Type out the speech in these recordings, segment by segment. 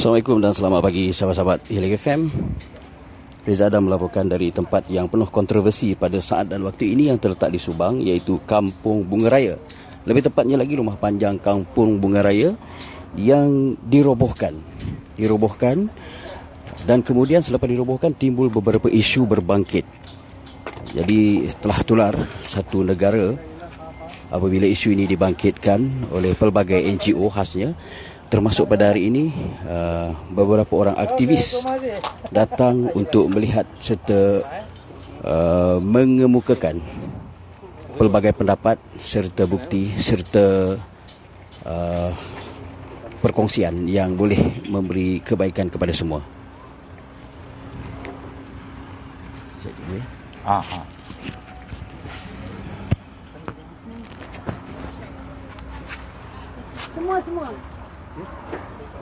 Assalamualaikum dan selamat pagi sahabat-sahabat Hilig FM. Reza Adam melaporkan dari tempat yang penuh kontroversi pada saat dan waktu ini yang terletak di Subang, iaitu Kampung Bunga Raya. Lebih tepatnya lagi rumah panjang Kampung Bunga Raya yang dirobohkan dan kemudian selepas dirobohkan timbul beberapa isu berbangkit. Jadi setelah tular satu negara apabila isu ini dibangkitkan oleh pelbagai NGO khasnya, termasuk pada hari ini beberapa orang aktivis datang untuk melihat serta mengemukakan pelbagai pendapat serta bukti serta perkongsian yang boleh memberi kebaikan kepada semua. Semua.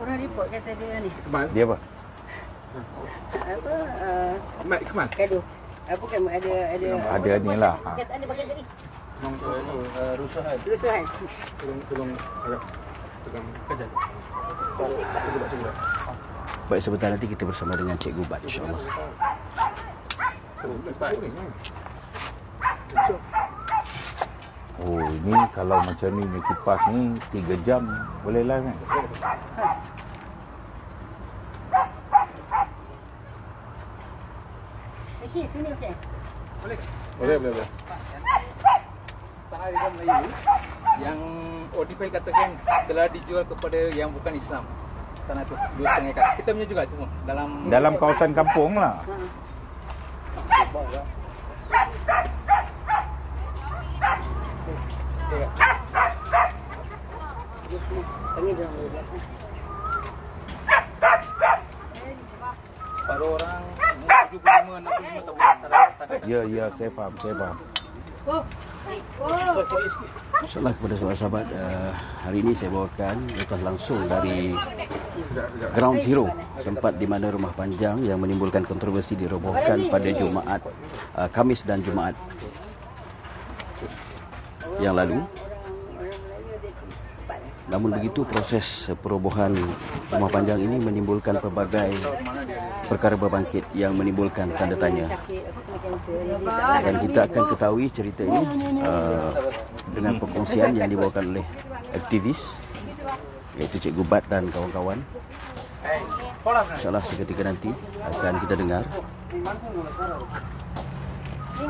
Orang report kata dia ni. Dia apa? Mat Kemal. Gaduh. Bukan ada ni lah. Kata ada bagian tadi. Rusuhan. Tolong agak pegang kerja. Baik, sebentar nanti kita bersama dengan Cikgu Bat, insyaAllah. Oh, ini kalau macam ni kipas ni 3 jam boleh live kan? Okey, sini okey. Boleh. Tanah Liga Melayu yang Odifil katakan telah dijual kepada yang bukan Islam. Tanah tu 2,5 ekar. Kita punya juga semua Dalam kawasan kampung lah. Tengah dia orang belakang. separuh orang 75 65 tahun. Ya, saya faham. InsyaAllah kepada sahabat-sahabat, hari ini saya bawakan langsung dari Ground Zero, tempat di mana rumah panjang yang menimbulkan kontroversi dirobohkan pada Jumaat, Khamis dan Jumaat yang lalu. Namun begitu, proses perobohan rumah panjang ini menimbulkan pelbagai perkara berbangkit yang menimbulkan tanda tanya. Dan kita akan ketahui cerita ini dengan perkongsian yang dibawakan oleh aktivis, iaitu Cikgu Bat dan kawan-kawan. InsyaAllah seketika nanti akan kita dengar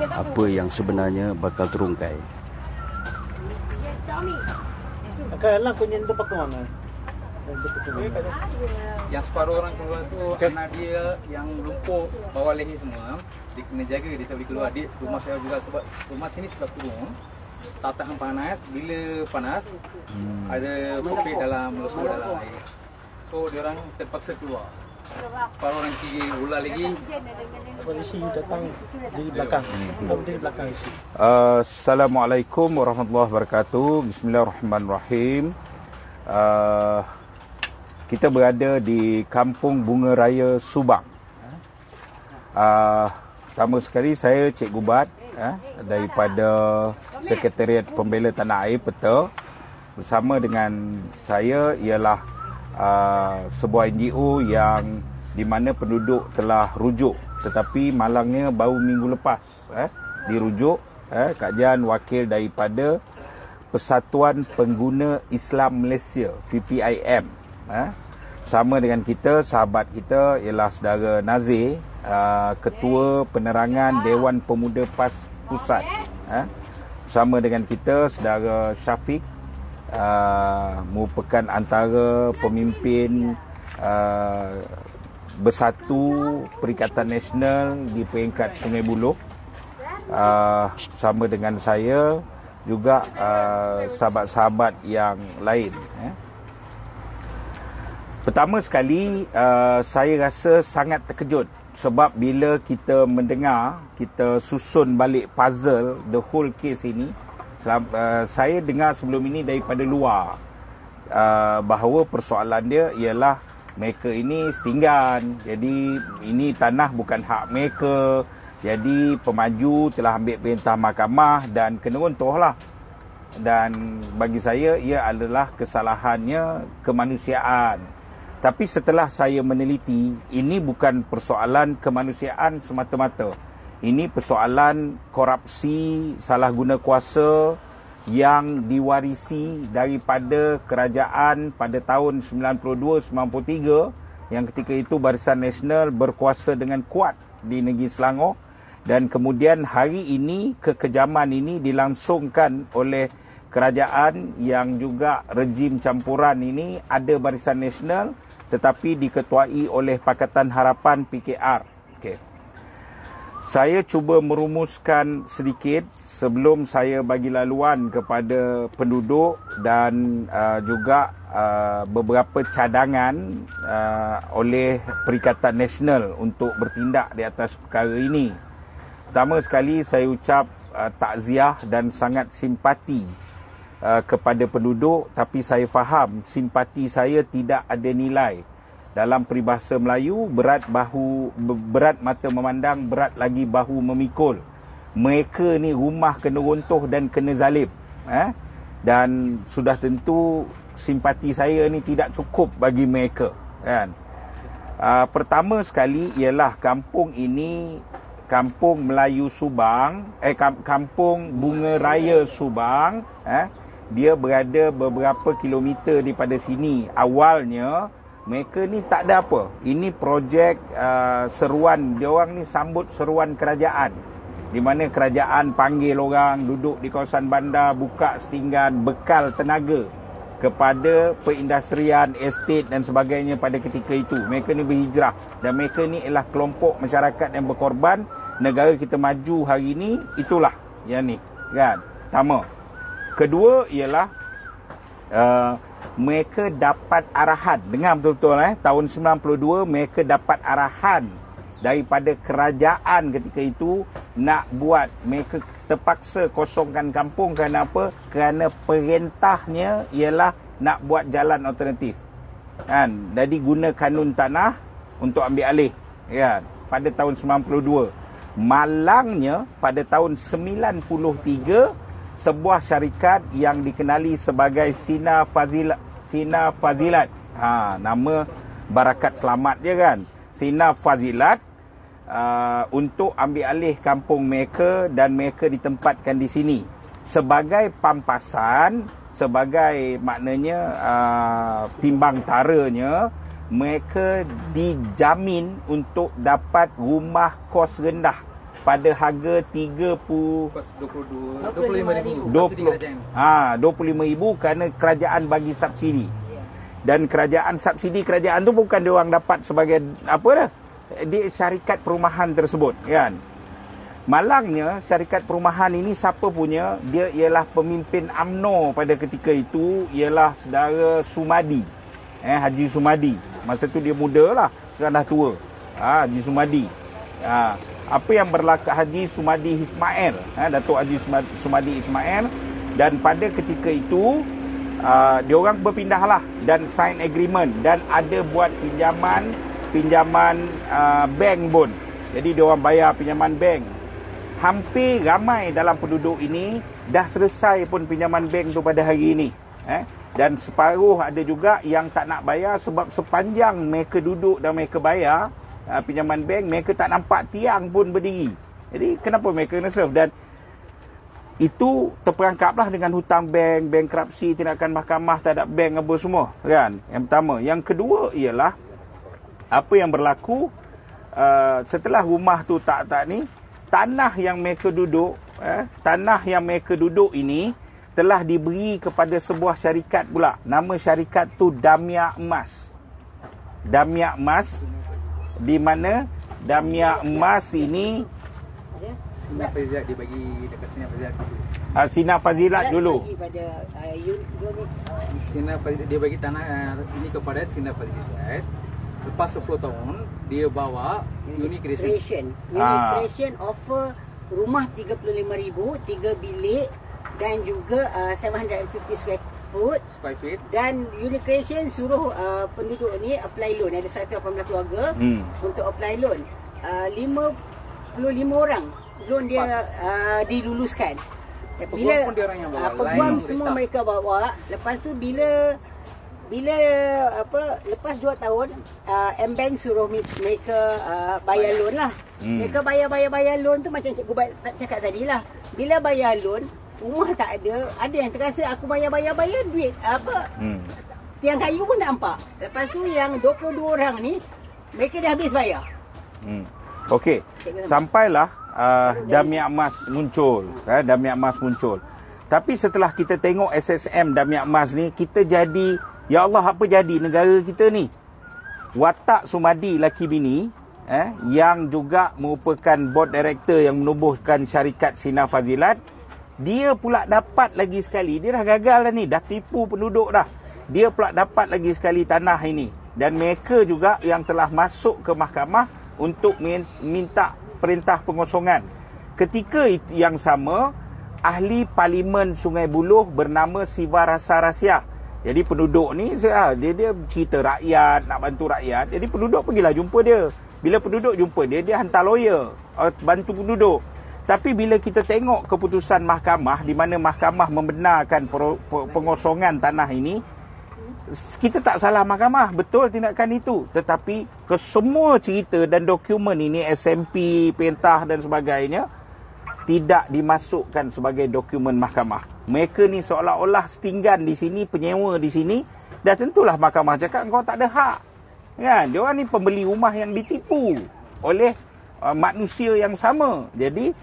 apa yang sebenarnya bakal terungkai. Kailan kau nyentuh pakai mana? Yang separuh orang keluar tu anak dia yang lumpuh bawah leher semua, dia kena jaga, dia tak boleh keluar. Dia rumah saya juga sebab rumah sini sudah turun. Tak tahan panas, bila panas ada popek dalam lepuh dalam air. So dia orang terpaksa keluar. Separuh orang kiri ular lagi. Polisi datang di belakang. Di belakang isi. Assalamualaikum warahmatullahi wabarakatuh. Bismillahirrahmanirrahim. Kita berada di Kampung Bunga Raya Subang. Pertama sekali saya Cikgu Bat daripada Sekretariat Pembela Tanah Air Peta. Bersama dengan saya ialah sebuah NGO yang di mana penduduk telah rujuk, tetapi malangnya baru minggu lepas dirujuk. Kak Jan, wakil daripada Persatuan Pengguna Islam Malaysia, PPIM. Bersama dengan kita, sahabat kita ialah saudara Nazir, Ketua Penerangan Dewan Pemuda PAS Pusat. Bersama dengan kita saudara Syafiq, merupakan antara pemimpin Bersatu Perikatan Nasional di peringkat Sungai Buloh. Bersama dengan saya juga sahabat-sahabat yang lain. Pertama sekali, saya rasa sangat terkejut sebab bila kita mendengar, kita susun balik puzzle the whole case ini. Saya dengar sebelum ini daripada luar bahawa persoalan dia ialah mereka ini setinggan, jadi ini tanah bukan hak mereka, jadi pemaju telah ambil perintah mahkamah dan kena runtuhlah. Dan bagi saya ia adalah kesalahannya kemanusiaan. Tapi setelah saya meneliti, ini bukan persoalan kemanusiaan semata-mata. Ini persoalan korupsi, salah guna kuasa yang diwarisi daripada kerajaan pada tahun 92-93, yang ketika itu Barisan Nasional berkuasa dengan kuat di negeri Selangor, dan kemudian hari ini kekejaman ini dilangsungkan oleh kerajaan yang juga rejim campuran ini. Ada Barisan Nasional tetapi diketuai oleh Pakatan Harapan PKR. Okey. Saya cuba merumuskan sedikit sebelum saya bagi laluan kepada penduduk dan juga beberapa cadangan oleh Perikatan Nasional untuk bertindak di atas perkara ini. Pertama sekali saya ucap takziah dan sangat simpati kepada penduduk, tapi saya faham simpati saya tidak ada nilai. Dalam peribahasa Melayu, berat mata memandang, berat lagi bahu memikul. Mereka ni rumah kena runtuh dan kena zalim. Dan sudah tentu simpati saya ni tidak cukup bagi mereka, kan. Pertama sekali ialah kampung ini, Kampung Melayu Subang, Kampung Bunga Raya Subang, dia berada beberapa kilometer daripada sini. Awalnya mereka ni tak ada apa. Ini projek seruan, dia orang ni sambut seruan kerajaan, di mana kerajaan panggil orang duduk di kawasan bandar, buka setinggan, bekal tenaga kepada perindustrian, estate dan sebagainya pada ketika itu. Mereka ni berhijrah dan mereka ni ialah kelompok masyarakat yang berkorban. Negara kita maju hari ini, itulah yang ni, kan. Pertama. Kedua ialah mereka dapat arahan, dengar betul-betul, tahun 92 mereka dapat arahan daripada kerajaan ketika itu nak buat, mereka terpaksa kosongkan kampung. Kerana apa? Kerana perintahnya ialah nak buat jalan alternatif, kan. Jadi guna kanun tanah untuk ambil alih, kan, pada tahun 92. Malangnya pada tahun 93, sebuah syarikat yang dikenali sebagai Sina Fazilat. Nama barakat selamat dia, kan. Sina Fazilat untuk ambil alih kampung mereka dan mereka ditempatkan di sini sebagai pampasan, sebagai maknanya timbang taranya. Mereka dijamin untuk dapat rumah kos rendah pada harga 25,000 kerana kerajaan bagi subsidi. Dan kerajaan tu bukan dia orang dapat sebagai apa dah, di syarikat perumahan tersebut, kan. Malangnya syarikat perumahan ini siapa punya? Dia ialah pemimpin UMNO pada ketika itu, ialah saudara Sumadi, Haji Sumadi. Masa tu dia muda lah, sekarang dah tua, Haji Sumadi. Apa yang berlaku Haji Sumadi Ismail, Datuk Haji Sumadi Ismail. Dan pada ketika itu dia orang berpindahlah dan sign agreement dan ada buat pinjaman bank pun. Jadi dia orang bayar pinjaman bank. Hampir ramai dalam penduduk ini dah selesai pun pinjaman bank tu pada hari ini. Dan separuh ada juga yang tak nak bayar sebab sepanjang mereka duduk dan mereka bayar pinjaman bank, mereka tak nampak tiang pun berdiri. Jadi kenapa mereka kena serve? Dan itu terperangkaplah dengan hutang bank, bankruptsi, tindakan mahkamah terhadap bank apa semua, kan. Yang pertama. Yang kedua ialah apa yang berlaku setelah rumah tu tak ni, tanah yang mereka duduk ini telah diberi kepada sebuah syarikat pula. Nama syarikat tu Damia Emas. Damia Emas, di mana Damia Emas ini Sina Fazilat dia bagi dekat Sina Fazilat dulu. Sina Fazilat dulu. Sina Fazilat dia bagi tanah ini kepada Sina Fazilat. Lepas 10 tahun dia bawa Unit Creation. Unit Creation offer rumah 35,000, 3 bilik dan juga 750 square feet. Dan Unit Creation suruh penduduk ni apply loan. Ada 118 keluarga untuk apply loan. 55 orang loan dia diluluskan. Bila peguam semua mereka bawa. Lepas tu bila bila lepas 2 tahun M-Bank suruh mereka bayar loan lah. Mereka bayar loan tu macam Cikgu Bat cakap tadi lah. Bila bayar loan, rumah tak ada yang terasa aku bayar duit tiang kayu pun tak nampak. Lepas tu yang 22 orang ni mereka dah habis bayar. Okey, sampailah Damiak Mas muncul, Damiak Mas muncul. Tapi setelah kita tengok SSM Damiak Mas ni, kita jadi, ya Allah, apa jadi negara kita ni? Watak Sumadi laki bini yang juga merupakan board director yang menubuhkan syarikat Sinar Fazilat, dia pula dapat lagi sekali, dia dah gagal dah ni, dah tipu penduduk dah. Dia pula dapat lagi sekali tanah ini. Dan mereka juga yang telah masuk ke mahkamah untuk minta perintah pengosongan. Ketika yang sama, ahli Parlimen Sungai Buloh bernama Siva Rasa Rasia. Jadi penduduk ni, dia cerita rakyat, nak bantu rakyat. Jadi penduduk pergilah jumpa dia. Bila penduduk jumpa dia, dia hantar lawyer bantu penduduk. Tapi bila kita tengok keputusan mahkamah, di mana mahkamah membenarkan pengosongan tanah ini, kita tak salah mahkamah, betul tindakan itu. Tetapi kesemua cerita dan dokumen ini, SMP, pentah dan sebagainya, tidak dimasukkan sebagai dokumen mahkamah. Mereka ni seolah-olah setinggan di sini, penyewa di sini. Dah tentulah mahkamah cakap kau tak ada hak. Kan? Dia orang ni pembeli rumah yang ditipu oleh manusia yang sama. Jadi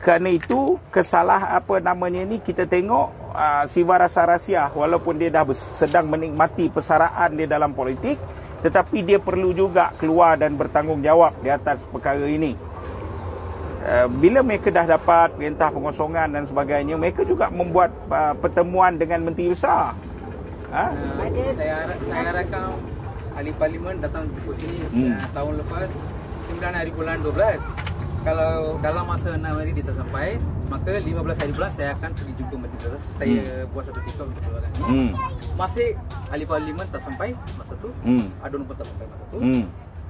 kerana itu ni kita tengok Siva Rasa Rasia, walaupun dia dah sedang menikmati persaraan dia dalam politik, tetapi dia perlu juga keluar dan bertanggungjawab di atas perkara ini. Bila mereka dah dapat perintah pengosongan dan sebagainya, mereka juga membuat pertemuan dengan menteri besar. Saya harapkan ahli parlimen datang ke sini tahun lepas 9 hari bulan 12. Kalau dalam masa 6 hari dia tak sampai, maka 15 hari bulan saya akan pergi jumpa menteri besar. Saya buat satu tiktok untuk keluarkan ini. Masih ahli parlimen tak sampai masa tu, adun pun tak sampai masa tu.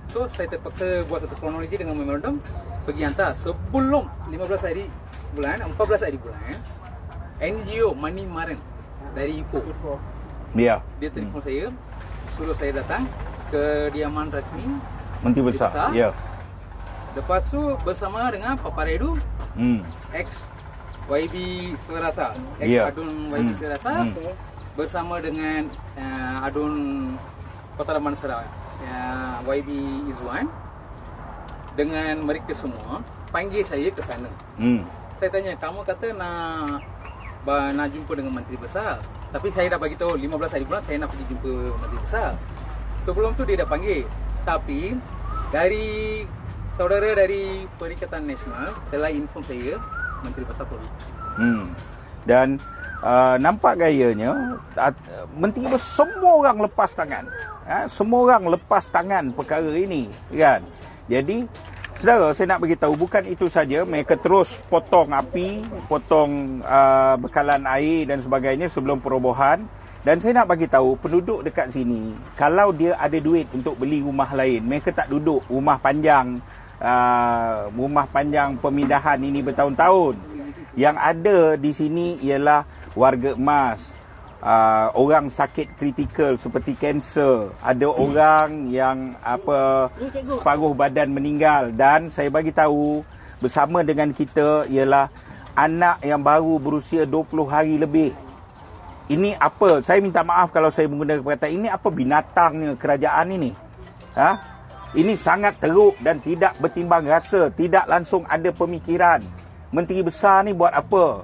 So saya terpaksa buat satu kronologi dengan memorandum, pergi hantar sebelum 14 hari bulan, NGO Mani Maran dari Ipoh. Dia telefon saya, suruh saya datang ke diaman rasmi menteri besar. Ya. Lepas tu bersama dengan Papa Redu, ex YB Serasa, adun YB Serasa, bersama dengan adun Kota Damansara, YB Izwan. Dengan mereka semua panggil saya ke sana. Saya tanya, kamu kata nak jumpa dengan menteri besar, tapi saya dah bagi tahu 15 hari bulan saya nak pergi jumpa menteri besar. Sebelum tu dia dah panggil, tapi dari saudara dari Perikatan Nasional telah inform saya menteri besar pergi. Dan nampak gayanya menteri besar, semua orang lepas tangan. Semua orang lepas tangan perkara ini, kan? Jadi saudara, saya nak beritahu, bukan itu saja, mereka terus potong api, potong bekalan air dan sebagainya sebelum perobohan. Dan saya nak bagi tahu penduduk dekat sini, kalau dia ada duit untuk beli rumah lain, mereka tak duduk rumah panjang pemindahan ini bertahun-tahun. Yang ada di sini ialah warga emas, orang sakit kritikal seperti kanser, ada orang yang separuh badan meninggal. Dan saya bagi tahu, bersama dengan kita ialah anak yang baru berusia 20 hari lebih. Ini apa? Saya minta maaf kalau saya menggunakan perkataan ini, apa binatangnya kerajaan ini? Ini sangat teruk dan tidak bertimbang rasa, tidak langsung ada pemikiran. Menteri besar ni buat apa?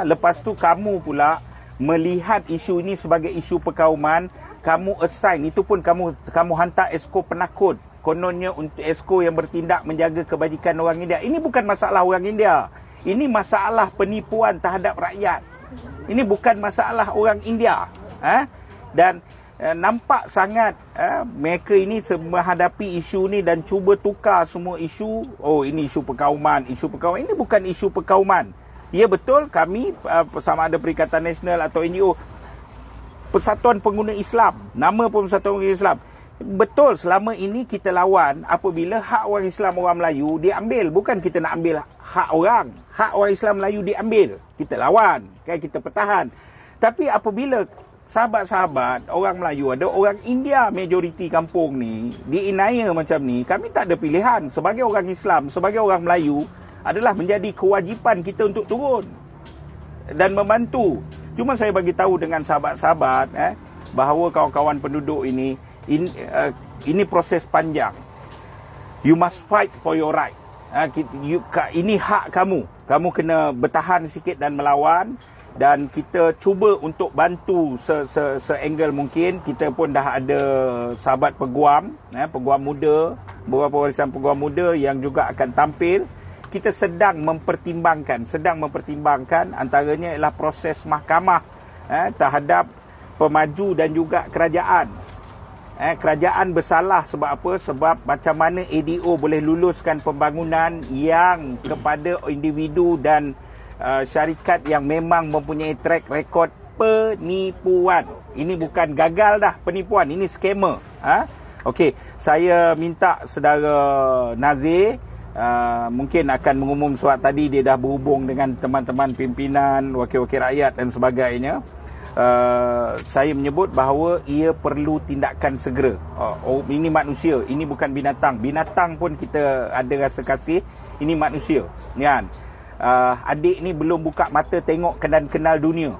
Lepas tu kamu pula melihat isu ini sebagai isu perkauman, kamu assign, itu pun kamu hantar esko penakut, kononnya untuk esko yang bertindak menjaga kebajikan orang India. Ini bukan masalah orang India, ini masalah penipuan terhadap rakyat. Ini bukan masalah orang India. Dan nampak sangat mereka ini menghadapi isu ni dan cuba tukar semua isu. Oh, ini isu perkauman, Ini bukan isu perkauman. Ya, betul, kami sama ada Perikatan Nasional atau NGO, Persatuan Pengguna Islam, nama pun Persatuan Pengguna Islam. Betul, selama ini kita lawan apabila hak orang Islam, orang Melayu diambil. Bukan kita nak ambil hak orang Islam Melayu diambil, kita lawan, kan, kita pertahan. Tapi apabila sahabat-sahabat orang Melayu, ada orang India majoriti kampung ni, di Inaya macam ni, kami tak ada pilihan. Sebagai orang Islam, sebagai orang Melayu, adalah menjadi kewajipan kita untuk turun dan membantu. Cuma saya bagi tahu dengan sahabat-sahabat bahawa kawan-kawan penduduk ini proses panjang. You must fight for your right. Ini hak kamu. Kamu kena bertahan sikit dan melawan. Dan kita cuba untuk bantu se-angle mungkin. Kita pun dah ada sahabat peguam, peguam muda, beberapa warisan peguam muda yang juga akan tampil. Kita sedang mempertimbangkan antaranya ialah proses mahkamah terhadap pemaju dan juga kerajaan. Kerajaan bersalah sebab apa? Sebab macam mana ADO boleh luluskan pembangunan yang kepada individu dan syarikat yang memang mempunyai track record penipuan. Ini bukan gagal dah penipuan, ini skamer. Okey, saya minta saudara Nazir mungkin akan mengumum sebab tadi dia dah berhubung dengan teman-teman pimpinan, wakil-wakil rakyat dan sebagainya. Saya menyebut bahawa ia perlu tindakan segera. Ini manusia, ini bukan binatang. Binatang pun kita ada rasa kasih, ini manusia. Kan? Adik ni belum buka mata tengok dan kenal dunia.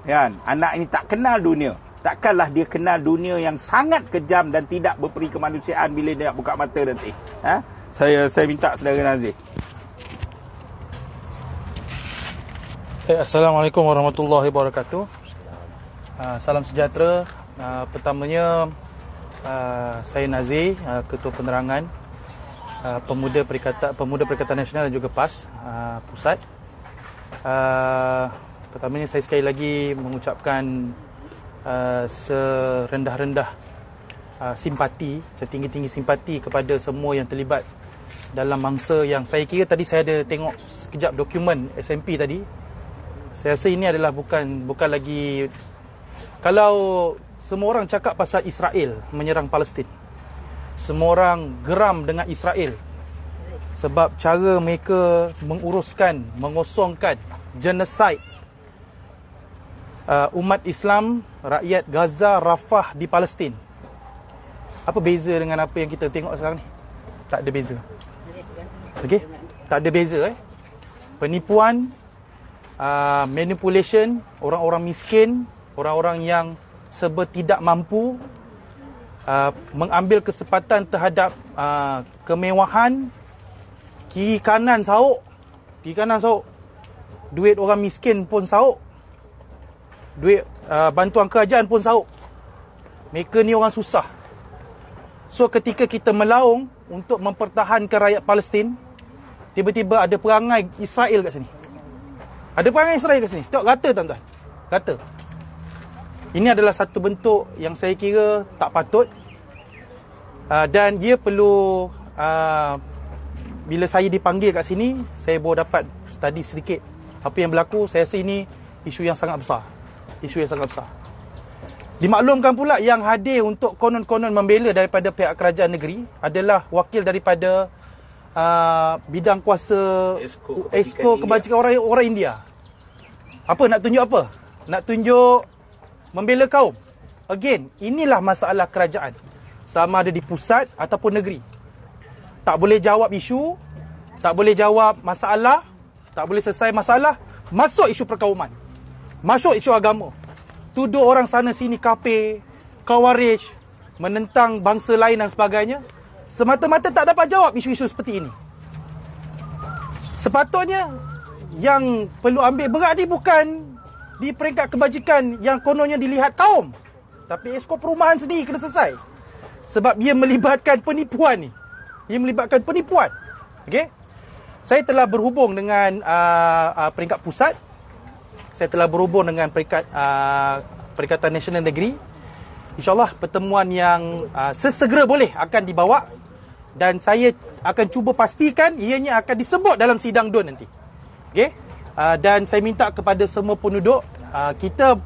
Kan? Anak ini tak kenal dunia. Takkanlah dia kenal dunia yang sangat kejam dan tidak berperi kemanusiaan bila dia nak buka mata nanti. Saya minta saudara Nazir. Assalamualaikum warahmatullahi wabarakatuh. Salam sejahtera. Pertamanya saya Nazir, Ketua Penerangan Pemuda Perikatan Nasional dan juga PAS Pusat. Pertamanya saya sekali lagi mengucapkan serendah-rendah simpati, setinggi-tinggi simpati kepada semua yang terlibat dalam mangsa yang saya kira tadi saya ada tengok sekejap dokumen SMP tadi. Saya rasa ini adalah bukan lagi, kalau semua orang cakap pasal Israel menyerang Palestin, semua orang geram dengan Israel sebab cara mereka menguruskan, mengosongkan genosid umat Islam, rakyat Gaza, Rafah di Palestin. Apa beza dengan apa yang kita tengok sekarang ni? Tak ada beza. Okey? Tak ada beza. Penipuan, manipulation, orang-orang miskin, orang-orang yang serba tidak mampu, mengambil kesempatan terhadap kemewahan, kiri kanan sauk. Duit orang miskin pun sauk. Duit bantuan kerajaan pun sauk. Mereka ni orang susah. So ketika kita melaung untuk mempertahankan rakyat Palestin, tiba-tiba ada perangai Israel kat sini. Ada perangai Israel kat sini. Tengok rata tuan-tuan. Rata. Ini adalah satu bentuk yang saya kira tak patut. Dan dia perlu, bila saya dipanggil kat sini, saya baru dapat study sedikit apa yang berlaku. Saya rasa ini isu yang sangat besar. Dimaklumkan pula yang hadir untuk konon-konon membela daripada pihak kerajaan negeri adalah wakil daripada bidang kuasa Esko Kebajikan orang India. Apa nak tunjuk apa? Nak tunjuk membela kaum. Again, inilah masalah kerajaan. Sama ada di pusat ataupun negeri. Tak boleh jawab isu, tak boleh jawab masalah, tak boleh selesai masalah, masuk isu perkauman, masuk isu agama. Tuduh orang sana sini kafir, khawarij, menentang bangsa lain dan sebagainya. Semata-mata tak dapat jawab isu-isu seperti ini. Sepatutnya yang perlu ambil berat ni bukan di peringkat kebajikan yang kononnya dilihat kaum, tapi Esko Perumahan sendiri kena selesai. Sebab ia melibatkan penipuan ni. Okey? Saya telah berhubung dengan peringkat pusat. Saya telah berhubung dengan peringkat Perikatan Nasional Negeri. InsyaAllah pertemuan yang sesegera boleh akan dibawa. Dan saya akan cuba pastikan ianya akan disebut dalam sidang DUN nanti. Okay? Dan saya minta kepada semua penduduk, kita,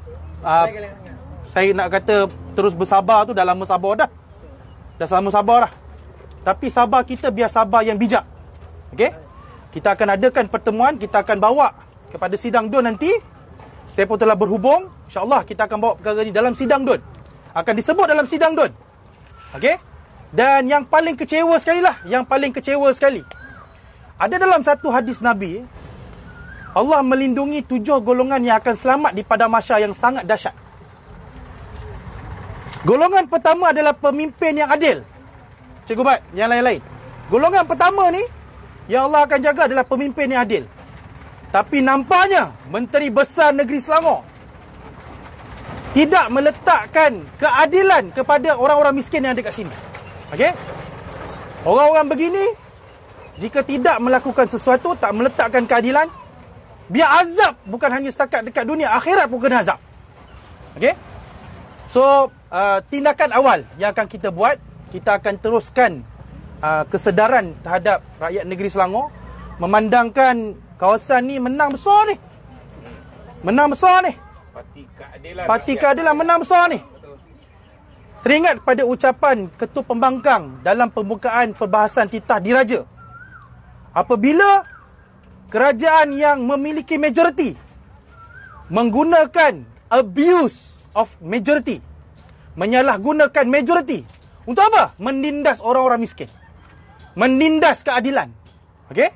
saya nak kata terus bersabar tu, dah lama sabar dah. Dah lama sabar dah. Tapi sabar kita biar sabar yang bijak. Okay? Kita akan adakan pertemuan, kita akan bawa kepada sidang DUN nanti. Saya pun telah berhubung. InsyaAllah kita akan bawa perkara ini dalam sidang DUN. Akan disebut dalam sidang DUN. Okey? Dan yang paling kecewa sekali lah. Yang paling kecewa sekali. Ada dalam satu hadis Nabi, Allah melindungi 7 golongan yang akan selamat di padang mahsyar yang sangat dahsyat. Golongan pertama adalah pemimpin yang adil. Cikgu Bat, yang lain-lain. Golongan pertama ni, yang Allah akan jaga adalah pemimpin yang adil. Tapi nampaknya, Menteri Besar Negeri Selangor tidak meletakkan keadilan kepada orang-orang miskin yang ada kat sini. Okey? Orang-orang begini, jika tidak melakukan sesuatu, tak meletakkan keadilan, biar azab bukan hanya setakat dekat dunia, akhirat pun kena azab. Okey? So, tindakan awal yang akan kita buat, kita akan teruskan kesedaran terhadap rakyat negeri Selangor, memandangkan kawasan ni menang besar ni. Menang besar ni. Parti Keadilan menang besar ni. Teringat pada ucapan Ketua Pembangkang dalam pembukaan perbahasan titah diraja. Apabila kerajaan yang memiliki majoriti menggunakan abuse of majority, menyalahgunakan majority untuk apa? Menindas orang-orang miskin, menindas keadilan. Okey?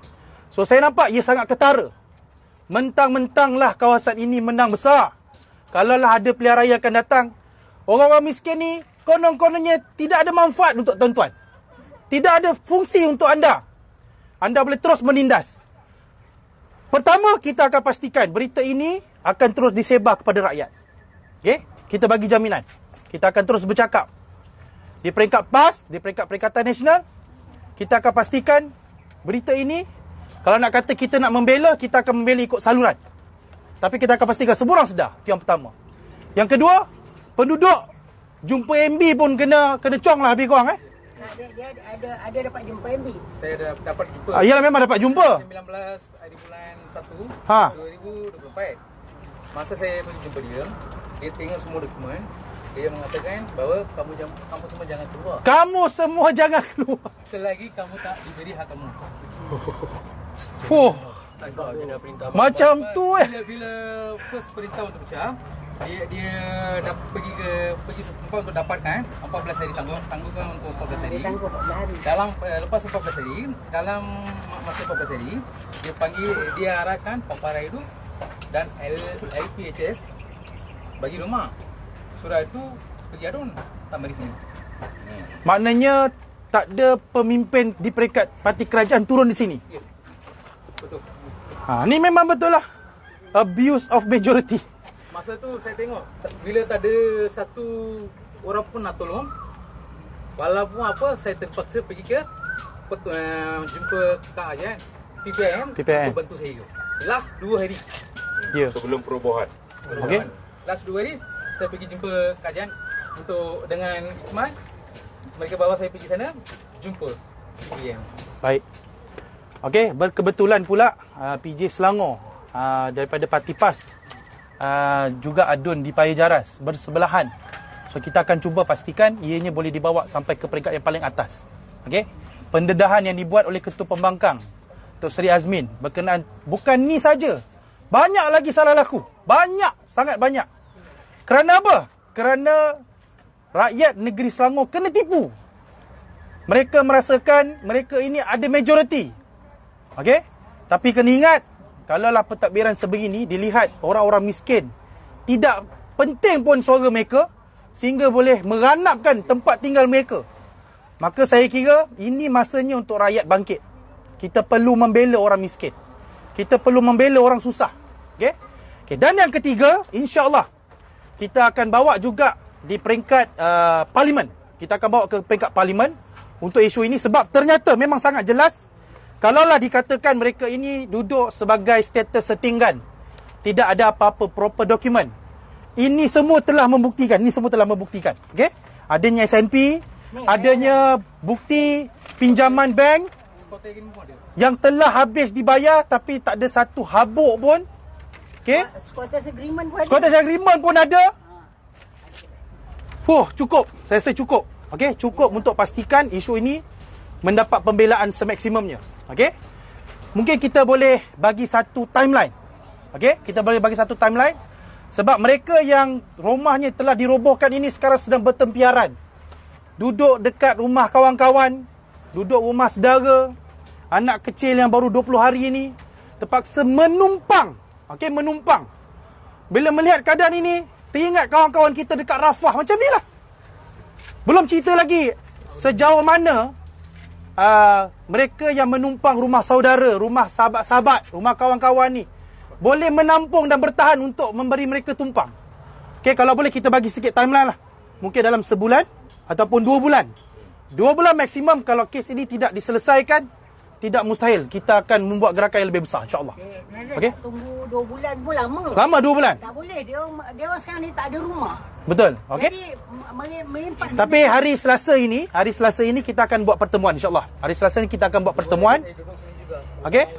So saya nampak ia sangat ketara. Mentang-mentanglah kawasan ini menang besar, kalaulah ada pilihan raya akan datang, orang-orang miskin ni konon-kononnya tidak ada manfaat untuk tuan-tuan, tidak ada fungsi untuk anda. Anda boleh terus menindas. Pertama, kita akan pastikan berita ini akan terus disebar kepada rakyat. Okey? Kita bagi jaminan. Kita akan terus bercakap. Di peringkat PAS, di peringkat Perikatan Nasional, kita akan pastikan berita ini, kalau nak kata kita nak membela, kita akan membela ikut saluran. Tapi kita akan pastikan semua orang sedar. Itu yang pertama. Yang kedua, penduduk jumpa MB pun kena cong lah lebih kurang. Dia ada dapat jumpa MB. Saya dah dapat jumpa. Yalah, memang dapat jumpa. 19 hari bulan 1 Ha. 2024. Masa saya pergi jumpa dia, dia tengok semua dokumen. Dia mengatakan bahawa kamu semua jangan keluar Kamu semua jangan keluar selagi kamu tak diberi hak kamu. Fuh, Dia dah perintah macam tu Bila first perintah untuk pecah, dia dah pergi tempat untuk dapatkan 14 hari tangguhkan untuk 14 hari. Tangguh 14 hari. Dalam lepas 14 hari, dalam masa 14 hari, dia arahkan paparai itu dan LPHS bagi rumah. Surat itu pergi adun, tak bagi sini. Maknanya tak ada pemimpin di peringkat parti kerajaan turun di sini. Ya. Betul. Ni memang betul lah abuse of majority. Masa tu saya tengok bila tak ada satu orang pun nak tolong, walaupun apa, saya terpaksa pergi ke jumpa Kak Ajan PPM untuk bantu saya. Last 2 hari. Ya. Sebelum perubahan. Okey. Last 2 hari saya pergi jumpa Kak Ajan untuk dengan Ikhman. Mereka bawa saya pergi sana jumpa PPM. Baik. Okey, berkebetulan pula PJ Selangor daripada Parti PAS juga adun di Paya Jaras bersebelahan. So kita akan cuba pastikan ianya boleh dibawa sampai ke peringkat yang paling atas. Okey. Pendedahan yang dibuat oleh Ketua Pembangkang Tok Seri Azmin berkenaan bukan ni saja. Banyak lagi salah laku. Banyak, sangat banyak. Kerana apa? Kerana rakyat negeri Selangor kena tipu. Mereka merasakan mereka ini ada majoriti. Okey? Tapi kena ingat, kalaulah pentadbiran sebegini dilihat orang-orang miskin, tidak penting pun suara mereka sehingga boleh meranapkan tempat tinggal mereka. Maka saya kira ini masanya untuk rakyat bangkit. Kita perlu membela orang miskin. Kita perlu membela orang susah. Okey? Okey, dan yang ketiga, insya-Allah kita akan bawa juga di peringkat parlimen. Kita akan bawa ke peringkat parlimen untuk isu ini sebab ternyata memang sangat jelas kalaulah dikatakan mereka ini duduk sebagai status setinggan, tidak ada apa-apa proper dokumen. Ini semua telah membuktikan, okey? Adanya SNP, adanya bukti pinjaman bank yang telah habis dibayar tapi tak ada satu habuk pun. Okey? Squatters agreement pun ada. Squatters agreement pun ada. Cukup. Saya rasa cukup. Okey, cukup untuk pastikan isu ini mendapat pembelaan semaksimumnya. Okey? Mungkin kita boleh bagi satu timeline. Okey? Kita boleh bagi satu timeline. Sebab mereka yang rumahnya telah dirobohkan ini sekarang sedang bertempiaran. Duduk dekat rumah kawan-kawan, duduk rumah saudara, anak kecil yang baru 20 hari ini terpaksa menumpang. Okey, menumpang. Bila melihat keadaan ini, teringat kawan-kawan kita dekat Rafah macam ni lah. Belum cerita lagi sejauh mana mereka yang menumpang rumah saudara, rumah sahabat-sahabat, rumah kawan-kawan ni boleh menampung dan bertahan untuk memberi mereka tumpang. Okey, kalau boleh kita bagi sikit timeline lah. Mungkin dalam sebulan ataupun 2 bulan. 2 bulan maksimum. Kalau kes ini tidak diselesaikan, tidak mustahil kita akan membuat gerakan yang lebih besar, insya-Allah. Okey? Tunggu 2 bulan pun lama. Lama 2 bulan. Tak boleh, dia orang sekarang ni tak ada rumah. Betul. Okey? Jadi melimpat. Tapi hari Selasa ini kita akan buat pertemuan, insya-Allah. Hari Selasa ni kita akan buat pertemuan. Okey?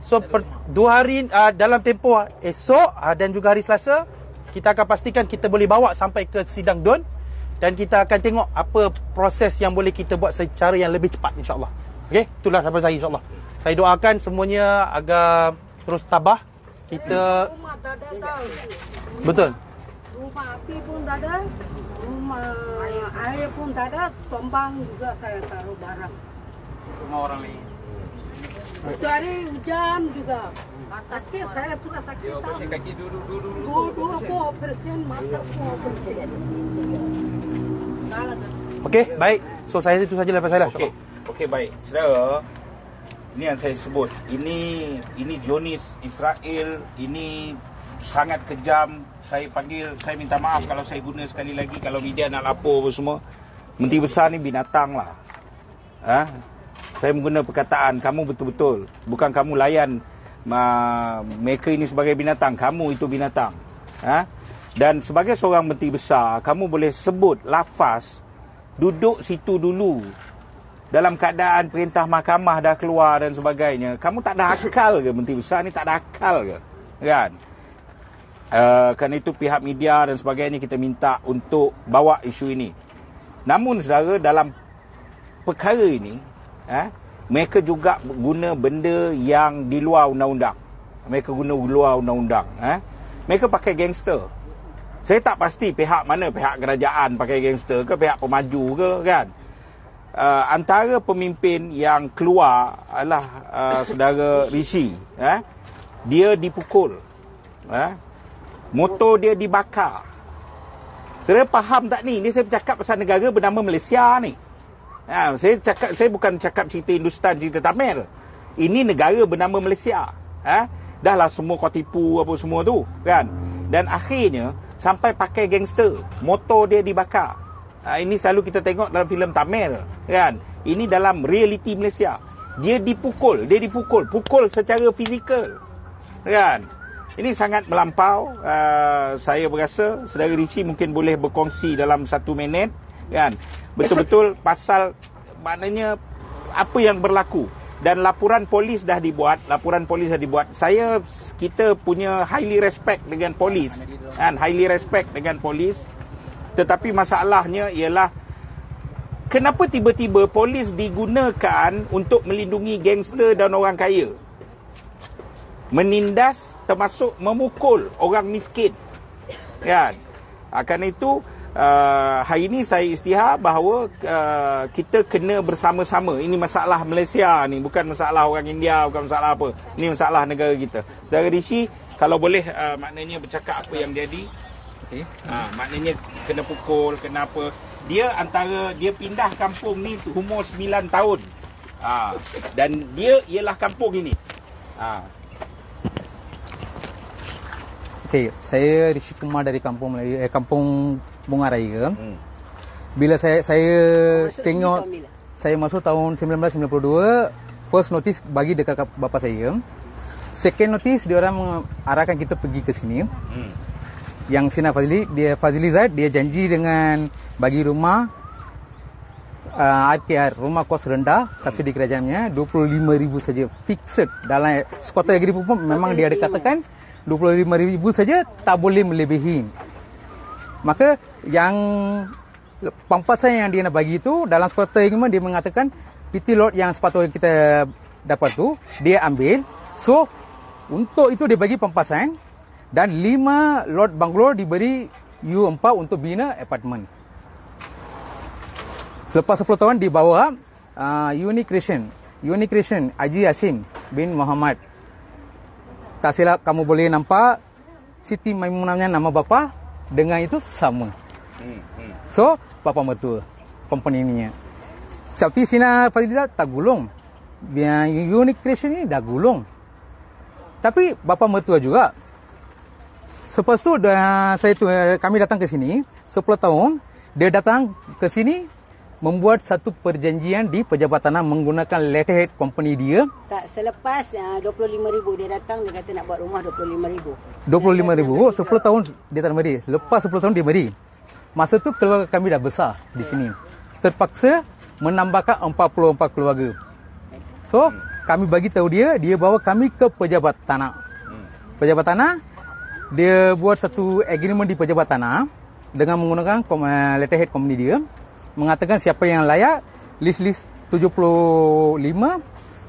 So 2 hari dalam tempoh esok dan juga hari Selasa, kita akan pastikan kita boleh bawa sampai ke sidang DUN dan kita akan tengok apa proses yang boleh kita buat secara yang lebih cepat, insya-Allah. Okey, itulah daripada saya, insya-Allah. Saya doakan semuanya agar terus tabah. Kita Rumah tak ada tahu. betul. Rumah api pun tak ada. Rumah air pun tak ada. Tombang juga saya taruh barang. Rumah orang lain. Itu hari hujan juga. Sakit, saya sudah sakit. Dia operasi kaki dulu. Dua pun operasi, mata pun operasi. Okey, baik. So saya itu saja daripada saya lah. Okey. Okey, baik. Saudara, ini yang saya sebut. Ini Zionis Israel, ini sangat kejam. Saya minta maaf kalau saya guna sekali lagi, kalau media nak lapor apa semua. Menteri Besar ni binatang lah. Saya mengguna perkataan kamu betul-betul. Bukan kamu layan mereka ini sebagai binatang, kamu itu binatang. Dan sebagai seorang Menteri Besar, kamu boleh sebut lafaz duduk situ dulu dalam keadaan perintah mahkamah dah keluar dan sebagainya. Kamu tak ada akal ke? Menteri Besar ni tak ada akal ke? Kan? Kerana itu pihak media dan sebagainya kita minta untuk bawa isu ini. Namun saudara, dalam perkara ini mereka juga guna benda yang di luar undang-undang. Mereka guna luar undang-undang. Mereka pakai gangster. Saya tak pasti pihak mana, pihak kerajaan pakai gangster ke, pihak pemaju ke, kan? Antara pemimpin yang keluar adalah saudara Rishi. Dia dipukul. Motor dia dibakar. Saudara faham tak ni? Ini saya bercakap pasal negara bernama Malaysia ni. Saya bukan cakap cerita Hindustan, cerita Tamil. Ini negara bernama Malaysia. Dah lah semua kau tipu apa semua tu, kan? Dan akhirnya sampai pakai gangster, motor dia dibakar. Ini selalu kita tengok dalam filem Tamil, kan? Ini dalam realiti Malaysia. Dia dipukul, pukul secara fizikal, kan? Ini sangat melampau. Saya berasa saudara Rishi mungkin boleh berkongsi dalam 1 minit, kan? Betul-betul pasal maknanya apa yang berlaku. Dan laporan polis dah dibuat. Kita punya highly respect dengan polis, kan? Highly respect dengan polis. Tetapi masalahnya ialah kenapa tiba-tiba polis digunakan untuk melindungi gangster dan orang kaya, menindas termasuk memukul orang miskin, kan? Akan itu hari ini saya istihar bahawa kita kena bersama-sama. Ini masalah Malaysia ni, bukan masalah orang India, bukan masalah apa. Ini masalah negara kita. Saudara Rishi, kalau boleh maknanya bercakap apa yang jadi. Okey. Maknanya kena pukul, kena apa. Dia pindah kampung ni umur 9 tahun. Dan dia ialah kampung ini. Okey, saya Rishi Kumar dari kampung Melayu, kampung Bunga Raya. Bila saya tengok, saya masuk tahun 1992, first notice bagi dekat bapa saya. Second notice dia orang mengarahkan kita pergi ke sini. Yang Sina Fazli Zaid, dia janji dengan bagi rumah IPR, rumah kos rendah, subsidi kerajaannya 25,000 saja fixed. Dalam Sekota Negeri pun memang dia ada katakan 25,000 saja, tak boleh melebihi. Maka yang pampasan yang dia nak bagi itu dalam Sekota Negeri dia mengatakan PT lot yang sepatutnya kita dapat tu dia ambil. So untuk itu dia bagi pampasan. Dan 5 lot banglo diberi U4 untuk bina apartmen. Selepas 10 tahun dibawa Unique Creation Haji Yasin bin Muhammad. Tak silap kamu boleh nampak Siti Maimunahnya nama bapa dengan itu sama. So, bapa mertua company ni. Seperti Sina Fadilah tak gulung. Unique Creation ni dah gulung. Tapi bapa mertua juga. Selepas tu kami datang ke sini 10 tahun, dia datang ke sini membuat satu perjanjian di pejabat tanah menggunakan letterhead company dia. Tak, selepas 25,000 dia datang, dia kata nak buat rumah 25,000. 25,000. 10 tahun dia tak beri. Lepas 10 tahun dia beri. Masa tu keluarga kami dah besar di sini. Terpaksa menambahkan 44 keluarga. So, kami bagi tahu dia bawa kami ke pejabat tanah. Pejabat tanah, dia buat satu agreement di pejabat tanah dengan menggunakan letterhead company dia, mengatakan siapa yang layak, list 75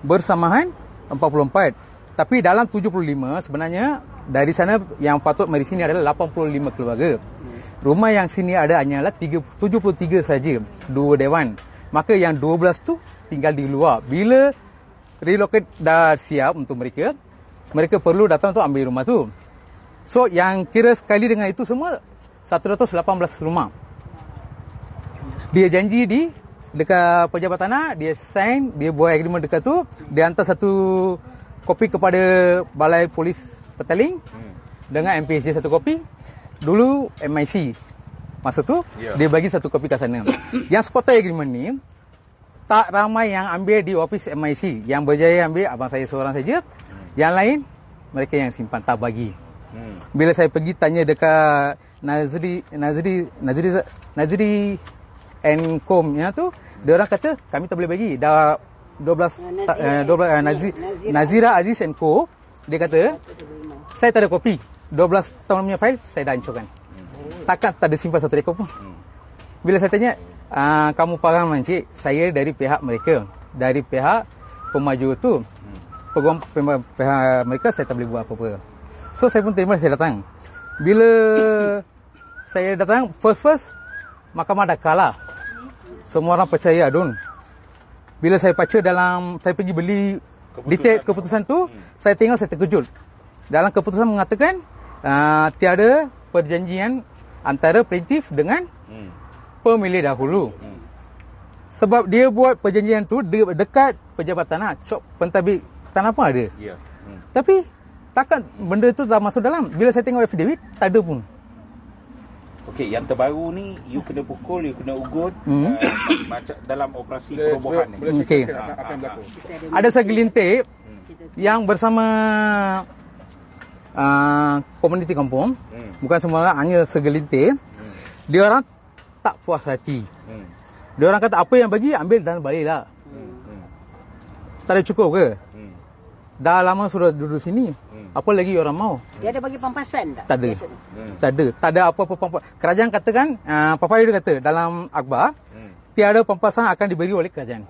bersamaan 44. Tapi dalam 75 sebenarnya dari sana yang patut mari sini adalah 85 keluarga. Rumah yang sini ada hanyalah 73 saja, 2 dewan. Maka yang 12 tu tinggal di luar. Bila relocate dah siap untuk mereka perlu datang untuk ambil rumah tu. So yang kira sekali dengan itu semua 118 rumah. Dia janji dekat pejabat tanah, dia sign, dia buat agreement dekat tu, dia hantar satu kopi kepada Balai Polis Petaling dengan MPSJ satu kopi. Dulu MIC. Masa tu dia bagi satu kopi kat sana. Yang sepotong agreement ni tak ramai yang ambil di office MIC. Yang berjaya ambil abang saya seorang saja. Yang lain mereka yang simpan, tak bagi. Bila saya pergi tanya dekat Nazri Encom nya tu, dia orang kata kami tak boleh bagi. Dah 12 Nazira Aziz Co, dia kata saya tak ada kopi. 12 tahun punya fail saya dah hancurkan. Takkan tak ada simpan satu ekor pun. Bila saya tanya, kamu faham encik, saya dari pihak mereka, dari pihak pemaju tu, pihak mereka saya tak boleh buat apa-apa. So saya pun terima, saya datang. Bila saya datang, first mahkamah dah kalah. Semua orang percaya adun. Bila saya baca saya pergi beli detail keputusan tu, saya tengok, saya terkejut. Dalam keputusan mengatakan tiada perjanjian antara plaintiff dengan pemilik dahulu. Sebab dia buat perjanjian tu dekat pejabat tanah, cop pentadbir tanah pun ada. Tapi takkan benda tu dah masuk dalam. Bila saya tengok affidavit, tak ada pun. Okey, yang terbaru ni you kena pukul, you kena ugut macam dalam operasi perobohan ni. Okey. Ada segelintir yang bersama komuniti kampung, bukan semua orang, hanya segelintir. Dia orang tak puas hati. Dia orang kata apa yang bagi ambil dan baliklah. Tak ada cukup ke? Dah lama sudah duduk sini. Apa lagi orang mau? Dia ada bagi pampasan tak? Tak ada. Tak ada apa-apa pampasan. Kerajaan katakan, Papa dia kata dalam akhbar, tiada pampasan akan diberi oleh kerajaan.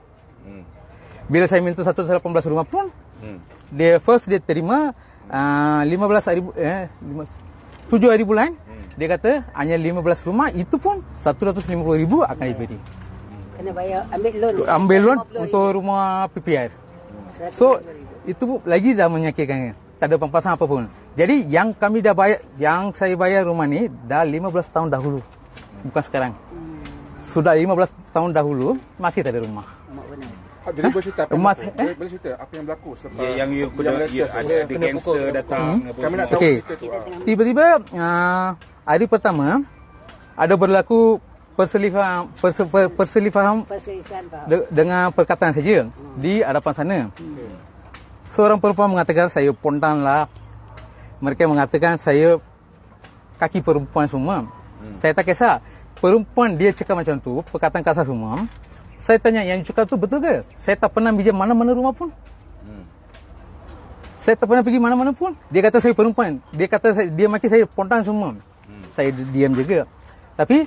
Bila saya minta 118 rumah pun, dia terima 7 hari bulan. Dia kata hanya 15 rumah, itu pun 150,000 akan diberi. Kena bayar, ambil loan untuk rumah PPR. So itu lagi dah menyakitkan. Tak ada pampasan apa pun. Jadi yang kami dah bayar, yang saya bayar rumah ni dah 15 tahun dahulu. Bukan sekarang. Sudah 15 tahun dahulu masih tak ada rumah. Jadi boleh cerita boleh cerita apa yang berlaku selepas yang ada gangster datang. Kami nak tahu cerita tu. Tiba-tiba hari pertama ada berlaku perselisihan dengan perkataan saja di hadapan sana. Seorang perempuan mengatakan saya pondan lah. Mereka mengatakan saya kaki perempuan semua. Saya tak kisah. Perempuan dia cakap macam tu, perkataan kasar semua. Saya tanya, yang cakap tu betul ke? Saya tak pernah pinjam mana-mana rumah pun. Saya tak pernah pergi mana-mana pun. Dia kata saya perempuan. Dia kata dia maki saya pondan semua. Saya diam juga. Tapi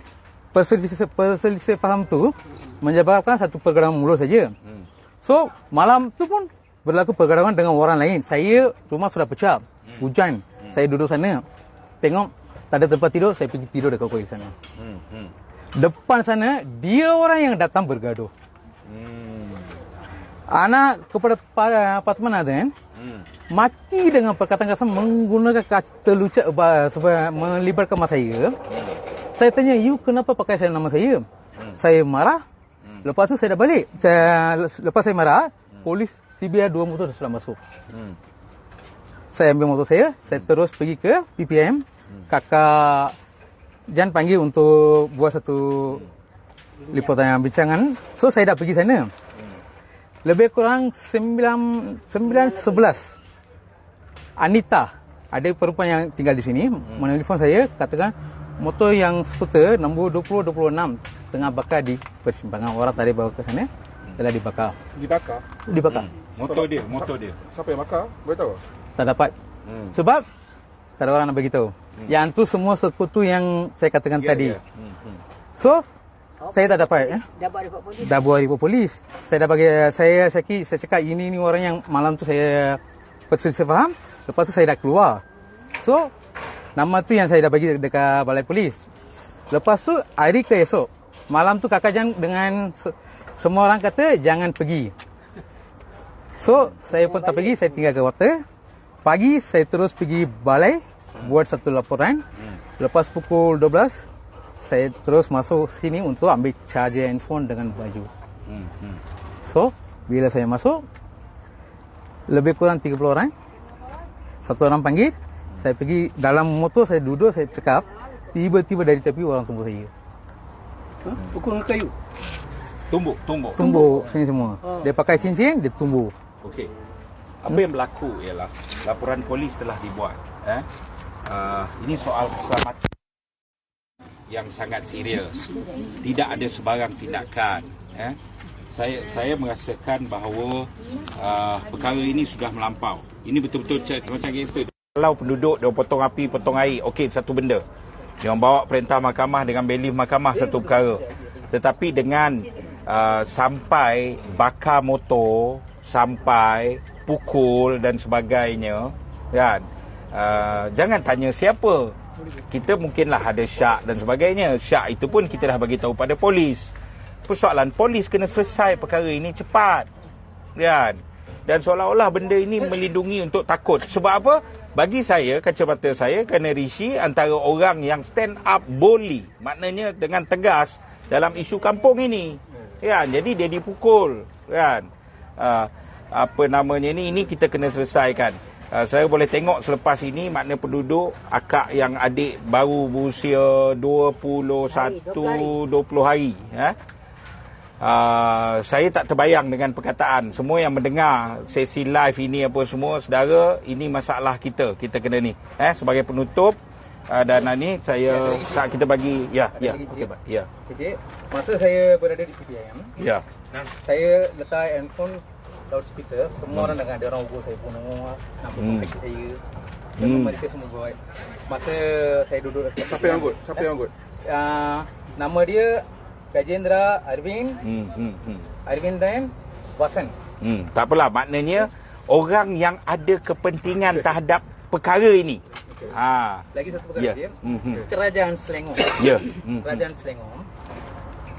perselisih faham tu menyebabkan satu pergerakan mulut saja. So malam tu pun berlaku pergerakan dengan orang lain. Saya rumah sudah pecah, hujan. Saya duduk sana. Tengok tak ada tempat tidur, saya pergi tidur dekat kuil sana. Depan sana, dia orang yang datang bergaduh. Anak kepada apartmen ada kan, mati dengan perkataan kasar menggunakan kata lucak melibatkan nama saya. Saya tanya, you kenapa pakai nama saya? Saya marah. Lepas tu saya dah balik. Lepas saya marah, polis CBR 2 motor sudah masuk. Saya ambil motor saya terus pergi ke PPM. Kakak Jan panggil untuk buat satu liputan bincangan. So saya dah pergi sana. Lebih kurang 9:11. Anita, ada perempuan yang tinggal di sini, menelpon saya, katakan motor yang skuter nombor 2026 tengah bakar di persimpangan. Orang tadi bawa ke sana, telah dibakar. Dibakar. Motor dia. Siapa yang bakar? Boleh tahu? Tak dapat. Sebab tak ada orang nak bagi tahu. Yang tu semua sekutu yang saya katakan tadi. So, saya tak dapat. Dah buat report polis. Saya dah bagi, saya cakap ini orang yang malam tu saya perselisih faham. Lepas tu saya dah keluar. So, nama tu yang saya dah bagi dekat balai polis. Lepas tu, hari ke esok. Malam tu Kakak Jan dengan semua orang kata jangan pergi. So, saya pun tak pergi. Saya tinggal ke water. Pagi, saya terus pergi balai. Buat satu laporan. Lepas pukul 12, saya terus masuk sini untuk ambil charger handphone dengan baju. So, bila saya masuk, lebih kurang 30 orang. Satu orang panggil, saya pergi dalam motor, saya duduk, saya cakap, tiba-tiba dari tepi orang tumbuk saya. Pukul kayu. Tumbuk sini semua. Dia pakai cincin, dia tumbuk. Okey. Apa yang berlaku ialah laporan polis telah dibuat. Ini soal keselamatan yang sangat serius. Tidak ada sebarang tindakan. Saya merasakan bahawa perkara ini sudah melampau. Ini betul-betul macam gangster. Kalau penduduk dia potong api, potong air, okey, satu benda. Dia bawa perintah mahkamah dengan belief mahkamah, satu perkara. Tetapi dengan sampai bakar motor, sampai pukul dan sebagainya, kan? Jangan tanya siapa. Kita mungkinlah ada syak dan sebagainya. Syak itu pun kita dah bagi tahu pada polis. Persoalan polis kena selesai perkara ini cepat, kan? Dan seolah-olah benda ini melindungi untuk takut. Sebab apa? Bagi saya, kacamata saya, kerana Rishi antara orang yang stand up boldly, maknanya dengan tegas dalam isu kampung ini, kan? Jadi dia dipukul, kan? Apa namanya ini kita kena selesaikan. Saya boleh tengok selepas ini, makna penduduk akak yang adik baru berusia 21-20 hari. Saya tak terbayang dengan perkataan. Semua yang mendengar sesi live ini apa semua, saudara, ini masalah kita. Kita kena ni. Sebagai penutup, dan ini saya tak kita bagi okey. Masa saya berada di PPM, saya letak handphone loudspeaker, semua orang dengar. Ada orang ugur saya pun nak berkontak saya. Dan mereka semua buat. Masa saya duduk dekat, Siapa yang anggut? nama dia Gajendra Arvind. Arvind dan Vasan. Tak apalah, maknanya orang yang ada kepentingan terhadap perkara ini. Lagi satu perkara dia. Kerajaan Selangor. Kerajaan Selangor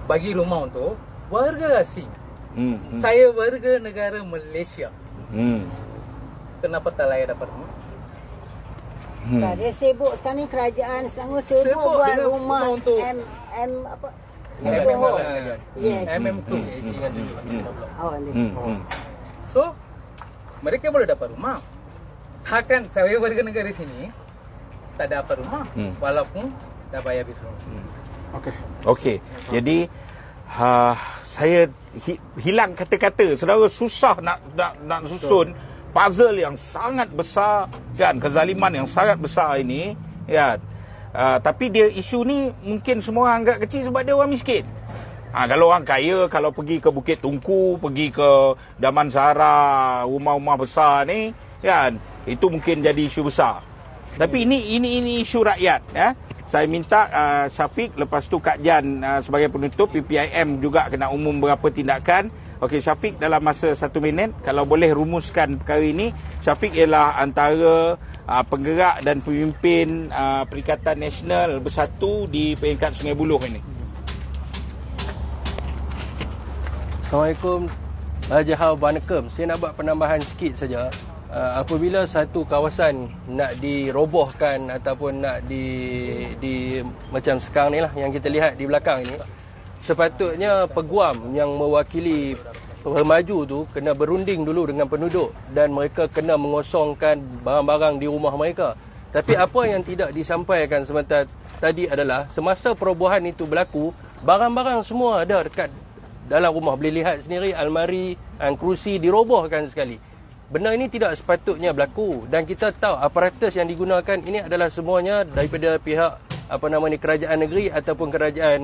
bagi rumah untuk warga asing. Saya warga negara Malaysia. Kenapa tak layak dapat rumah? Dia sibuk sekarang ni, kerajaan Selangor sibuk buat rumah untuk apa? MM2. So, mereka boleh dapat rumah. Takkan saya warga negara sini tak dapat rumah, walaupun dah bayar habis rumah. Okey. Jadi saya hilang kata-kata. Saudara, susah nak susun puzzle yang sangat besar, kan, kezaliman yang sangat besar ini, kan. Tapi dia isu ni mungkin semua orang anggap kecil sebab dia orang miskin. Kalau orang kaya, kalau pergi ke Bukit Tungku, pergi ke Damansara, rumah-rumah besar ni, kan, itu mungkin jadi isu besar. Tapi ini isu rakyat, Saya minta Syafiq, lepas tu Kak Jan sebagai penutup, PPIM juga kena umum beberapa tindakan Okey, Syafiq, dalam masa 1 minit, kalau boleh rumuskan perkara ini. Syafiq ialah antara penggerak dan pemimpin Perikatan Nasional Bersatu di peringkat Sungai Buloh ini. Assalamualaikum. Jahau Banakem. Saya nak buat penambahan sikit saja. Apabila satu kawasan nak dirobohkan ataupun nak di macam sekarang ni lah yang kita lihat di belakang ini, sepatutnya peguam yang mewakili pemaju tu kena berunding dulu dengan penduduk dan mereka kena mengosongkan barang-barang di rumah mereka. Tapi apa yang tidak disampaikan sebentar tadi adalah semasa perobohan itu berlaku, barang-barang semua ada dekat dalam rumah. Boleh lihat sendiri, almari dan kerusi dirobohkan sekali. Benda ini tidak sepatutnya berlaku dan kita tahu aparatus yang digunakan ini adalah semuanya daripada pihak kerajaan negeri ataupun kerajaan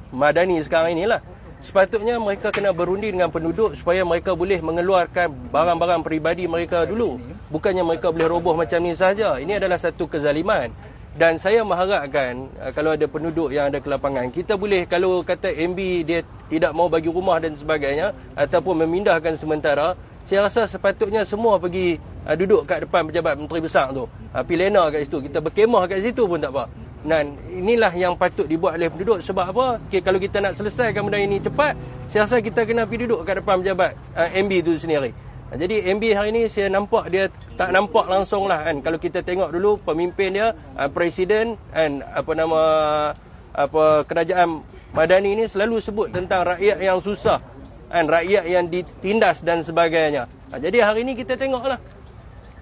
madani sekarang inilah. Sepatutnya mereka kena berundi dengan penduduk supaya mereka boleh mengeluarkan barang-barang peribadi mereka dulu. Bukannya mereka boleh roboh macam ni sahaja. Ini adalah satu kezaliman. Dan saya mengharapkan kalau ada penduduk yang ada ke lapangan, kita boleh, kalau kata MB dia tidak mau bagi rumah dan sebagainya ataupun memindahkan sementara, saya rasa sepatutnya semua pergi duduk kat depan pejabat menteri besar tu. Pilena kat situ, kita berkemah kat situ pun tak apa. Dan inilah yang patut dibuat oleh penduduk. Sebab apa? Kalau kita nak selesaikan benda ini cepat, saya rasa kita kena pergi duduk kat depan pejabat MB tu sendiri. Jadi MB hari ini saya nampak dia tak nampak langsung lah kan. Kalau kita tengok dulu pemimpin dia, presiden dan kerajaan madani ini selalu sebut tentang rakyat yang susah kan, rakyat yang ditindas dan sebagainya. Jadi hari ini kita tengoklah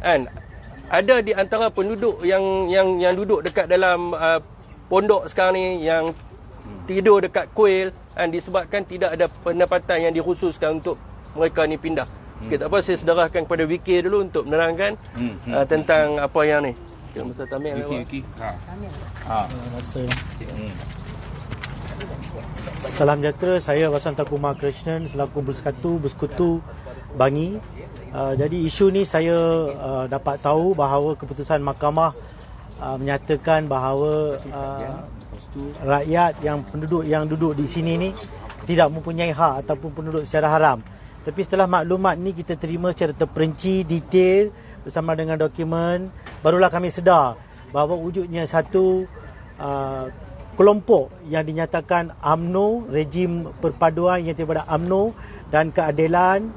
kan, ada di antara penduduk yang duduk dekat dalam pondok sekarang ni yang tidur dekat kuil kan, disebabkan tidak ada pendapatan yang dikhususkan untuk mereka ni pindah. Kita saya sederahkan kepada Wiki dulu untuk menerangkan tentang apa yang ni. Masa Tamil Wiki. Salam sejahtera, saya Vasanta Kumar Krishnan selaku Bersekutu Bangi. Jadi isu ni saya dapat tahu bahawa keputusan mahkamah menyatakan bahawa rakyat penduduk yang duduk di sini ni tidak mempunyai hak ataupun penduduk secara haram. Tapi setelah maklumat ni kita terima secara terperinci, detail bersama dengan dokumen, barulah kami sedar bahawa wujudnya satu kelompok yang dinyatakan UMNO, rejim perpaduan yang daripada UMNO dan keadilan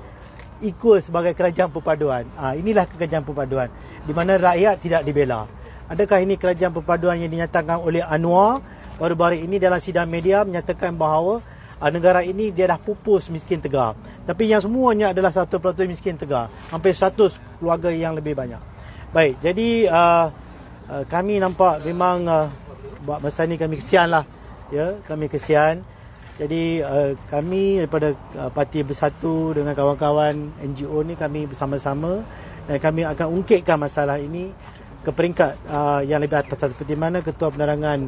equal sebagai kerajaan perpaduan. Inilah kerajaan perpaduan di mana rakyat tidak dibela. Adakah ini kerajaan perpaduan yang dinyatakan oleh Anwar baru-baru ini dalam sidang media menyatakan bahawa negara ini dia dah pupus miskin tegar. Tapi yang semuanya adalah 1% miskin tegar. Hampir 100 keluarga yang lebih banyak. Baik, jadi kami nampak memang buat masa ni kami kesian lah. Ya, kami kesian. Jadi kami daripada Parti Bersatu dengan kawan-kawan NGO ni kami bersama-sama dan kami akan ungkitkan masalah ini ke peringkat yang lebih atas. Seperti mana Ketua Penerangan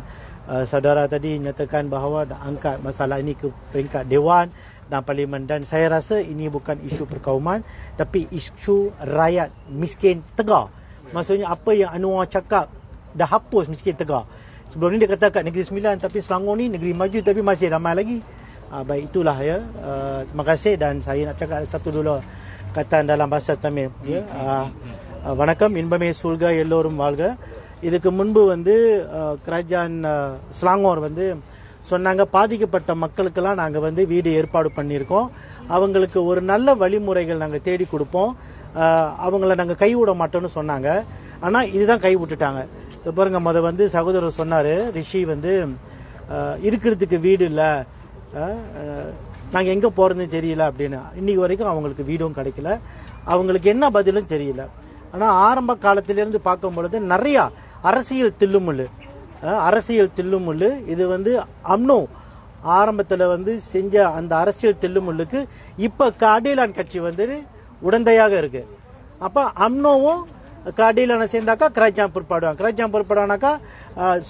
saudara tadi nyatakan bahawa nak angkat masalah ini ke peringkat Dewan dan Parlimen, dan saya rasa ini bukan isu perkauman tapi isu rakyat miskin tegar. Maksudnya apa yang Anwar cakap dah hapus miskin tegar. Sebelum ni dia kata kat Negeri Sembilan, tapi Selangor ni negeri maju tapi masih ramai lagi. Baik, itulah ya. Terima kasih dan saya nak cakap satu dulu kataan dalam bahasa Tamil ya. Vanakkam inbame sulga ellorum valga. இதுக்கு முன்பு kerajaan Selangor சொன்னாங்க பாதிக்கப்பட்ட மக்களுக்கெல்லாம் நாங்கள் வீடு ஏற்பாடு பண்ணியிருக்கோம், அவங்களுக்கு ஒரு நல்ல வழிமுறைகள் நாங்கள் தேடி கொடுப்போம், அவங்கள நாங்கள் கைவிட மாட்டோம்னு சொன்னாங்க. ஆனால் இதுதான் கை விட்டுட்டாங்க. பாருங்க, சகோதரர் சொன்னார் ரிஷி இருக்கிறதுக்கு வீடு இல்லை, நாங்கள் எங்கே போகிறதுன்னு தெரியல அப்படின்னு. இன்னைக்கு வரைக்கும் அவங்களுக்கு வீடும் கிடைக்கல, அவங்களுக்கு என்ன பதிலும் தெரியல. ஆனால் ஆரம்ப காலத்திலிருந்து பார்க்கும் பொழுது நிறையா அரசியல் தில்லுமுள்ளு இது அம்னோ ஆரம்பத்தில் செஞ்ச அந்த அரசியல் தில்லுமுள்ளுக்கு இப்போ காடிலான் கட்சி உடந்தையாக இருக்கு. அப்போ அம்னோவும் காடிலான சேர்ந்தாக்கா கிராஜாம் பொறுப்பாடுவானாக்கா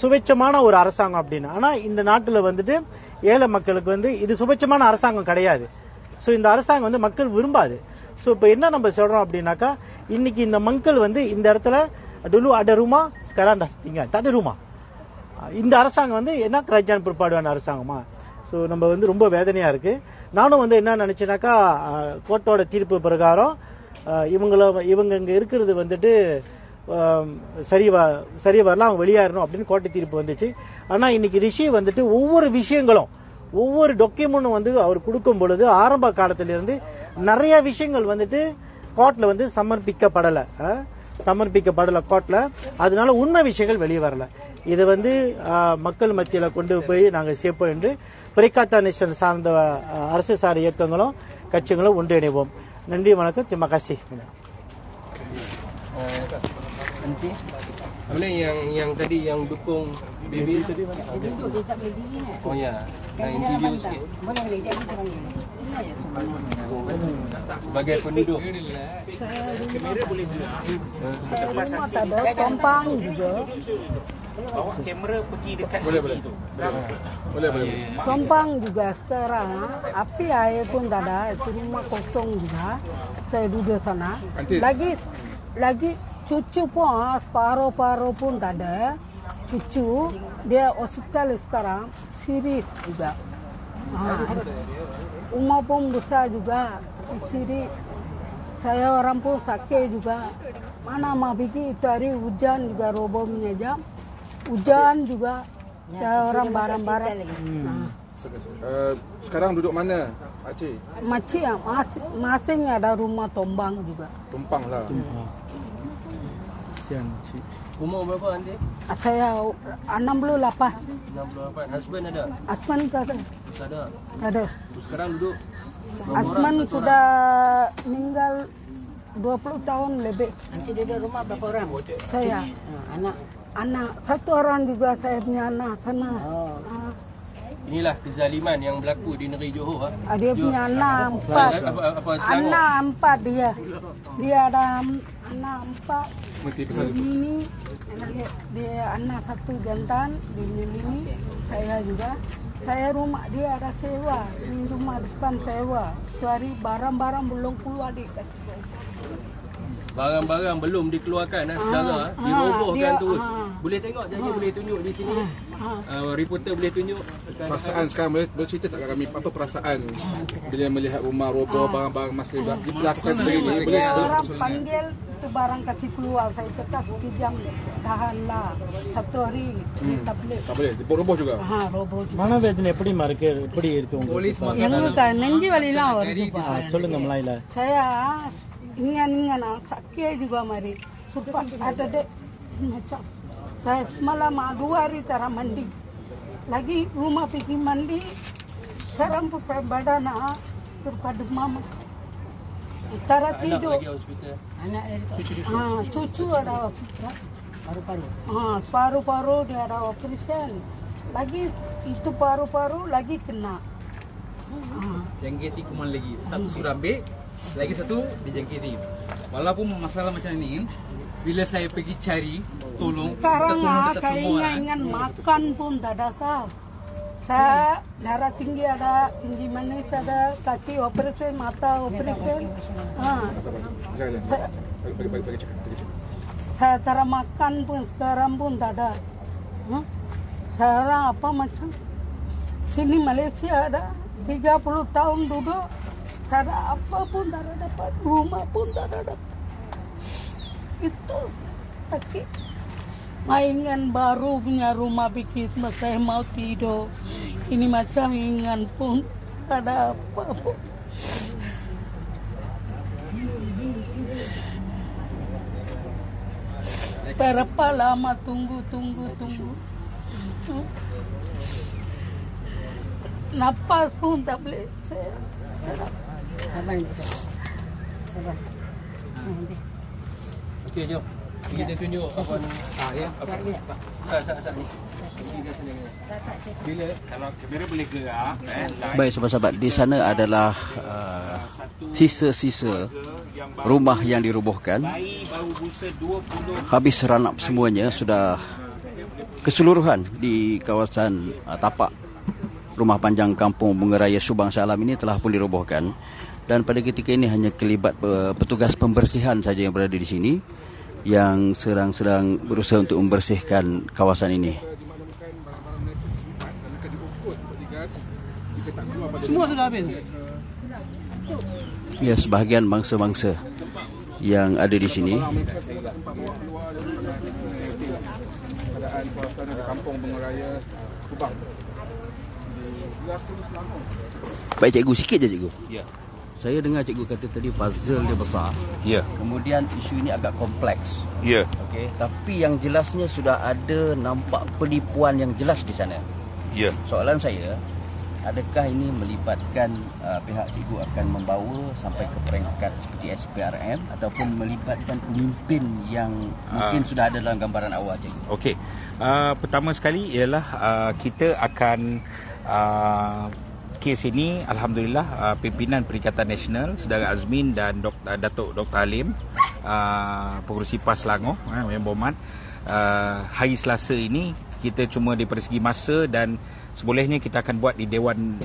சுபட்சமான ஒரு அரசாங்கம் அப்படின்னு. ஆனால் இந்த நாட்டில் ஏழை மக்களுக்கு இது சுபட்சமான அரசாங்கம் கிடையாது. ஸோ இந்த அரசாங்கம் மக்கள் விரும்பாது. ஸோ இப்போ என்ன நம்ம சொல்கிறோம் அப்படின்னாக்கா, இன்னைக்கு இந்த மக்கள் இந்த இடத்துல dulu ada rumah, sekarang dah tinggal tak ada rumah. இந்த அரசாங்கம் என்ன kerajaan perpaduan அரசாங்கமா? ஸோ நம்ம வந்து ரொம்ப வேதனையாக இருக்குது. நானும் வந்து என்ன நினச்சேனாக்கா, கோர்ட்டோட தீர்ப்பு பிரகாரம் இவங்க இங்கே இருக்கிறது வந்துட்டு சரி வரலாம், அவங்க வெளியேறணும் அப்படின்னு கோர்ட்டு தீர்ப்பு வந்துச்சு. ஆனால் இன்னைக்கு ரிஷி வந்துட்டு ஒவ்வொரு விஷயங்களும், ஒவ்வொரு டாக்குமெண்ட்டும் வந்து அவர் கொடுக்கும் பொழுது ஆரம்ப காலத்திலிருந்து நிறைய விஷயங்கள் வந்துட்டு கோர்ட்ல வந்து சமர்ப்பிக்கப்படலை கோர்ட்ல. அதனால உண்மை விஷயங்கள் வெளியே வரல. இதை வந்து மக்கள் மத்தியில் கொண்டு போய் நாங்கள் சேர்ப்போம் என்று பிரிகாத்தா நேஷன் சார்ந்த அரசு சார் இயக்கங்களும் கட்சிகளும் ஒன்றிணைவோம். நன்றி, வணக்கம், terima kasih. Nanti mana yang tadi yang dukung baby tadi mana? Dia duduk, dia tak boleh diri ni. Oh ya, nak interview sikit. Boleh, dia kita panggil. Sebagai penduduk. Rumah tak ada, Tompang juga. Bawa kamera pergi dekat Boleh. Tompang juga sekarang, api air pun tak ada, itu rumah kosong juga. Saya duduk sana. Lagi cucu pun paruh-paruh pun tak ada. Cucu dia hospital sekarang, serius juga. Umur pun besar juga, serius. Saya orang pun sakit juga. Mana mau pergi, itu hari hujan juga roboh punya jam. Hujan juga, saya orang barang-barang. Sekarang duduk mana, Pakcik? Masing ada rumah tombang juga. Tumpang lah. Umur berapa nanti? Saya 68. 68. Husband ada? Asman tak ada. Tak ada. Tak ada. Sekarang duduk. Asman sudah meninggal 20 tahun lebih. Nanti duduk rumah berapa orang? Saya. Anak. Satu orang juga saya punya anak sana. Inilah kezaliman yang berlaku di negeri Johor. Dia punya anak 4. Anak 4 dia. Dia ada anak 4. Ini dia anak 1 jantan. Ini saya juga. Saya rumah dia ada sewa. Ini rumah depan sewa. Itu hari barang-barang belum keluar di Barang-barang belum dikeluarkan saudara, dirobohkan terus. Boleh tengok saja, boleh tunjuk di sini. Reporter boleh tunjuk. Perasaan sekarang boleh cerita tak kat kami apa perasaan bila melihat rumah roboh, barang-barang masih dilakukan seperti ini? Dia orang panggil itu barang kasih keluar. Saya cakap sekejam tahanlah 1 hari. Tak boleh. Tak boleh, roboh juga. Roboh juga. மனவேதனை எப்படிமா இருக்கு? எப்படி இருக்கு Polis உங்களுக்கு? எங்களுக்கு நெஞ்சு வலிலாம் வருது. சொல்லுங்க மலாயில. Saya ingat sakit juga mari. Sumpah ada dek macam. Saya semalam 2 hari cara mandi. Lagi rumah pergi mandi. Sekarang pun saya badan terpada mama. Tara tidur. Anak Cucu ada hospital. Paru-paru dia ada operation. Lagi itu paru-paru lagi kena. Jangkiti kuman lagi. Satu sudah ambil, lagi satu dijangkiti. Walaupun masalah macam ini, bila saya pergi cari tolong, Sekarang kita kayaknya ingat makan pun tak ada sah. Saya darah tinggi ada, tinggi manis ada, kaki operasi, mata operasi. Saya cara makan pun sekarang pun tak ada. Sekarang apa macam? Sini Malaysia ada 30 tahun duduk, tak ada apa pun tak ada dapat, rumah pun tak ada dapat. Itu sakit. Mainan baru punya rumah bikin, saya mau tidur. Ini macam ingan pun tak ada apa pun. Berapa lama tunggu. Napas pun tak boleh. Sabar. Okey, jom. Kita tunjuk apa ni. ya. Sat ni. Bila kalau kamera boleh gerak, Baik sahabat-sahabat, di sana adalah sisa-sisa rumah yang dirobohkan. Habis ranap semuanya, sudah keseluruhan di kawasan tapak Rumah Panjang Kampung Bunga Raya Subang Shah Alam ini telah pun dirobohkan. Dan pada ketika ini hanya kelibat petugas pembersihan saja yang berada di sini, yang sedang berusaha untuk membersihkan kawasan ini. Semua sudah habis. Ya, sebahagian bangsa-bangsa yang ada di sini keadaan suasana di kampung Bengoraya Subang. Baik cikgu, sikit je cikgu. Ya. Saya dengar cikgu kata tadi puzzle dia besar. Ya. Kemudian isu ini agak kompleks. Ya. Okey, tapi yang jelasnya sudah ada nampak penipuan yang jelas di sana. Ya. Soalan saya, adakah ini melibatkan pihak cikgu akan membawa sampai ke peringkat seperti SPRM ataupun melibatkan pemimpin yang mungkin sudah ada dalam gambaran awal cikgu? Okey. Pertama sekali ialah kita akan kes ini, alhamdulillah, pimpinan Perikatan Nasional Saudara Azmin dan Datuk Dr. Halim, Pengerusi PAS Selangor, Yang Berhormat, hari Selasa ini kita cuma daripada segi masa dan sebolehnya kita akan buat di Dewan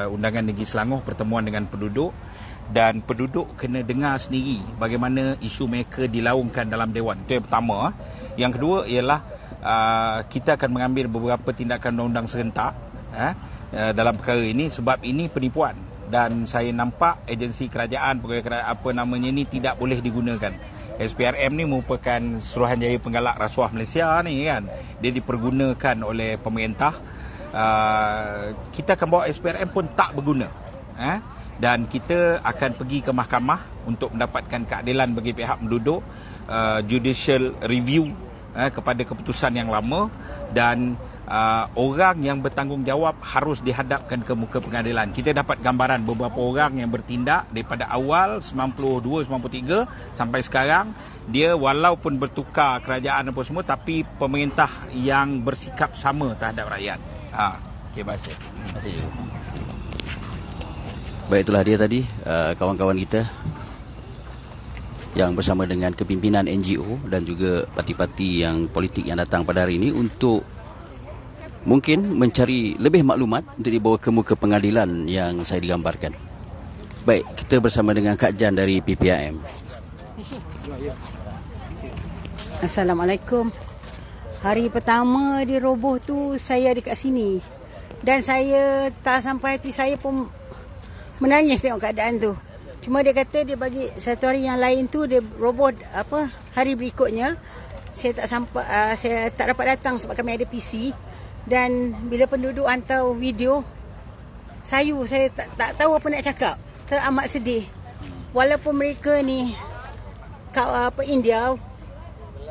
Undangan Negeri Selangor pertemuan dengan penduduk, dan penduduk kena dengar sendiri bagaimana isu mereka dilaungkan dalam Dewan. Itu yang pertama. Yang kedua ialah kita akan mengambil beberapa tindakan undang-undang serentak dalam perkara ini sebab ini penipuan, dan saya nampak agensi kerajaan ini tidak boleh digunakan. SPRM ni merupakan Suruhanjaya Penggalak Rasuah Malaysia ni kan. Dia dipergunakan oleh pemerintah. Kita akan bawa SPRM pun tak berguna. Dan kita akan pergi ke mahkamah untuk mendapatkan keadilan bagi pihak penduduk, judicial review kepada keputusan yang lama, dan orang yang bertanggungjawab harus dihadapkan ke muka pengadilan. Kita dapat gambaran beberapa orang yang bertindak daripada awal 92, 93 sampai sekarang. Dia walaupun bertukar kerajaan apa semua, tapi pemerintah yang bersikap sama terhadap rakyat. Okey, baik. Terima kasih. Baik, itulah dia tadi kawan-kawan kita yang bersama dengan kepimpinan NGO dan juga parti-parti yang politik yang datang pada hari ini untuk mungkin mencari lebih maklumat untuk dibawa ke muka pengadilan yang saya digambarkan. Baik, kita bersama dengan Kak Jan dari PPIM. Assalamualaikum. Hari pertama dia roboh tu saya dekat sini. Dan saya tak sampai hati saya pun menangis tengok keadaan tu. Cuma dia kata dia bagi satu hari yang lain tu dia roboh hari berikutnya. Saya tak dapat datang sebab kami ada PC. Dan bila penduduk hantar video, saya tak tahu apa nak cakap. Teramat sedih. Walaupun mereka ni India,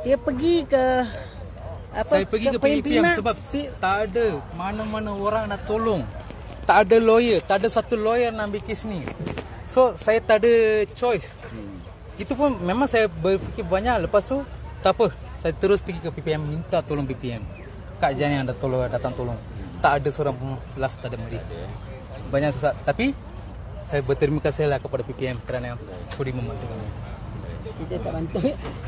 dia pergi ke saya pergi ke PPM sebab tak ada mana-mana orang nak tolong. Tak ada lawyer, tak ada satu lawyer nak ambil kes ni. So saya tak ada choice. Itu pun memang saya berfikir banyak. Lepas tu tak apa, saya terus pergi ke PPM minta tolong PPM. Kak Jan yang datang tolong. Tak ada seorang pun last tak ada meri. Banyak susah. Tapi saya berterima kasih lah kepada PPM kerana sudi membantu kami. Kita tak bantu.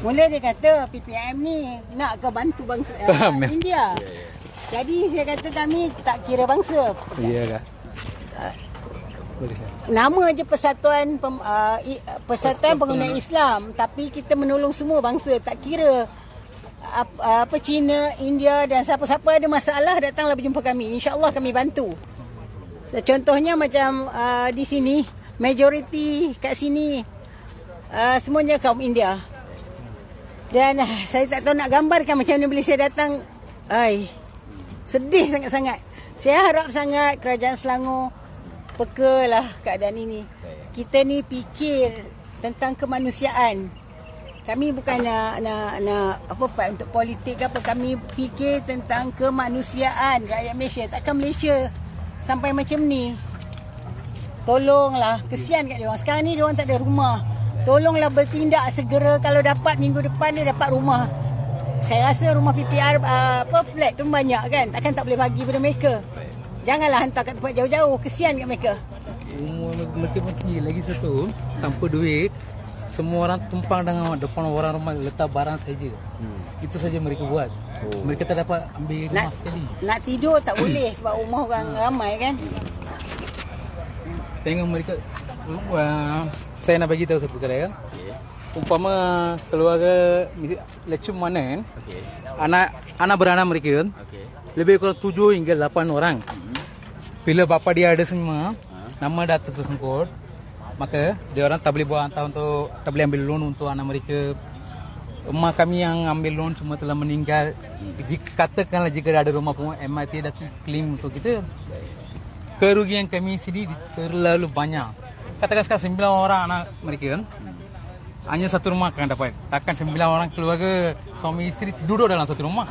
Mula dia kata PPM ni nak ke bantu bangsa India. Jadi saya kata kami tak kira bangsa. Ya kak. Nama je Persatuan Pengguna Islam, tapi kita menolong semua bangsa, tak kira Cina, India, dan siapa-siapa ada masalah datanglah berjumpa kami. InsyaAllah kami bantu. Contohnya macam di sini, majoriti kat sini semuanya kaum India. Dan saya tak tahu nak gambarkan macam mana bila saya datang. Sedih sangat-sangat. Saya harap sangat kerajaan Selangor pekalah keadaan ini. Kita ni fikir tentang kemanusiaan. Kami bukan nak fight untuk politik ke apa. Kami fikir tentang kemanusiaan rakyat Malaysia. Takkan Malaysia sampai macam ni. Tolonglah, kesian kat dia orang. Sekarang ni dia orang tak ada rumah. Tolonglah bertindak segera, kalau dapat minggu depan dia dapat rumah. Saya rasa rumah PPR flat tu banyak kan. Takkan tak boleh bagi pada mereka. Janganlah hantar kat tempat jauh-jauh, kesian kat mereka. Umur mereka mati lagi satu, tanpa duit. Semua orang tumpang dengan depan orang rumah, letak barang saja. Itu saja mereka buat. Mereka tak dapat ambil rumah sekali. Nak tidur tak boleh sebab rumah orang ramai kan. Tengok mereka. Saya nak bagi tahu satu perkara. Umpama keluarga lecum mana kan. Anak beranak mereka kan. Lebih kurang 7 hingga 8 orang. Bila bapa dia ada semua, nama dah tersangkut, maka dia orang tak boleh buat hantar untuk, tak boleh ambil loan untuk anak mereka. Rumah kami yang ambil loan semua telah meninggal. Katakanlah jika ada rumah pun MIT dah claim untuk kita. Kerugian kami sendiri terlalu banyak. Katakan sekarang 9 orang anak mereka kan, hanya satu rumah akan dapat. Takkan 9 orang keluarga suami isteri duduk dalam satu rumah.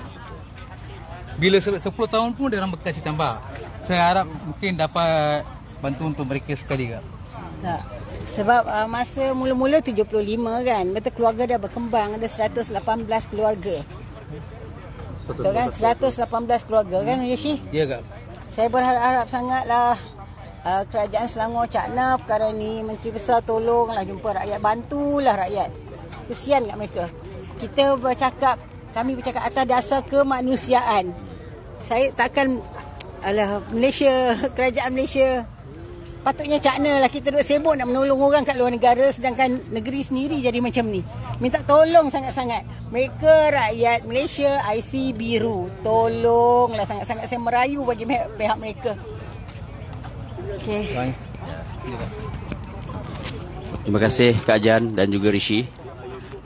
Bila 10 tahun pun dia orang berkasih tambah. Saya harap mungkin dapat bantu untuk mereka sekali kan. Tak. Sebab masa mula-mula 75 kan, betul keluarga dah berkembang, ada 118 keluarga. Betul kan, 118 keluarga kan Rishi? Ya kak. Saya berharap sangatlah kerajaan Selangor cakna perkara ni, Menteri Besar tolonglah jumpa rakyat, bantulah rakyat. Kesian kat mereka. Kami bercakap atas dasar kemanusiaan. Saya takkan Malaysia, kerajaan Malaysia patutnya cakna lah kita duk sibuk nak menolong orang kat luar negara, sedangkan negeri sendiri jadi macam ni. Minta tolong sangat-sangat. Mereka rakyat Malaysia IC biru, tolonglah sangat-sangat. Saya merayu bagi pihak mereka. Okey. Terima kasih Kak Jan dan juga Rishi.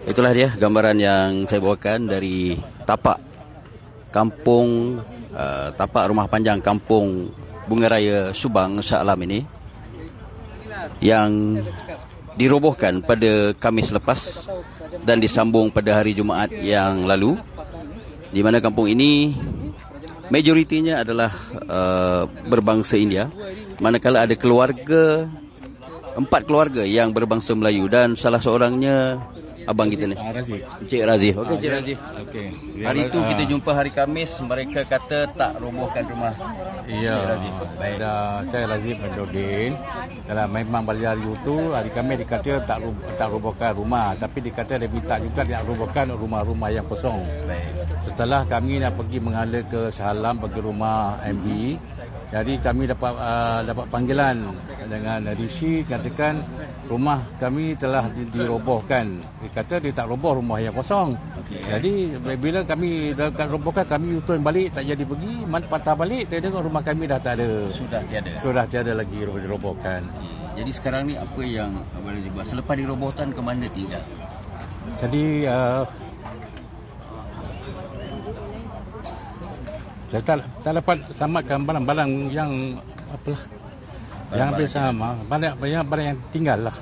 Itulah dia gambaran yang saya bawakan dari tapak kampung, tapak rumah panjang kampung Bunga Raya Subang Shah Alam ini yang dirobohkan pada Khamis lepas dan disambung pada hari Jumaat yang lalu, di mana kampung ini majoritinya adalah berbangsa India, manakala ada 4 keluarga yang berbangsa Melayu dan salah seorangnya abang kita ni, Encik Razif. Okey, Encik Razif. Okey. Hari itu kita jumpa hari Khamis, mereka kata tak robohkan rumah. Ya, saya Razif Nurdin. Kalau memang pada hari itu, hari Khamis dikata tak robohkan rumah, tapi dikata dia minta juga nak robohkan rumah-rumah yang kosong. Setelah kami nak pergi menghala ke Shah Alam, pergi rumah MB, jadi kami dapat panggilan dengan Rishi, katakan rumah kami telah dirobohkan. Dia kata dia tak roboh, rumah yang kosong. Jadi bila kami dah robohkan, kami utun balik, tak jadi pergi. Patah balik, saya tengok rumah kami dah tak ada. Sudah tiada lagi dirobohkan. Jadi sekarang ni apa yang Abang Razif buat? Selepas dirobohkan, ke mana tinggal? Jadi saya tak dapat selamatkan barang-barang yang apalah, yang habis sama, barang yang tinggal lah.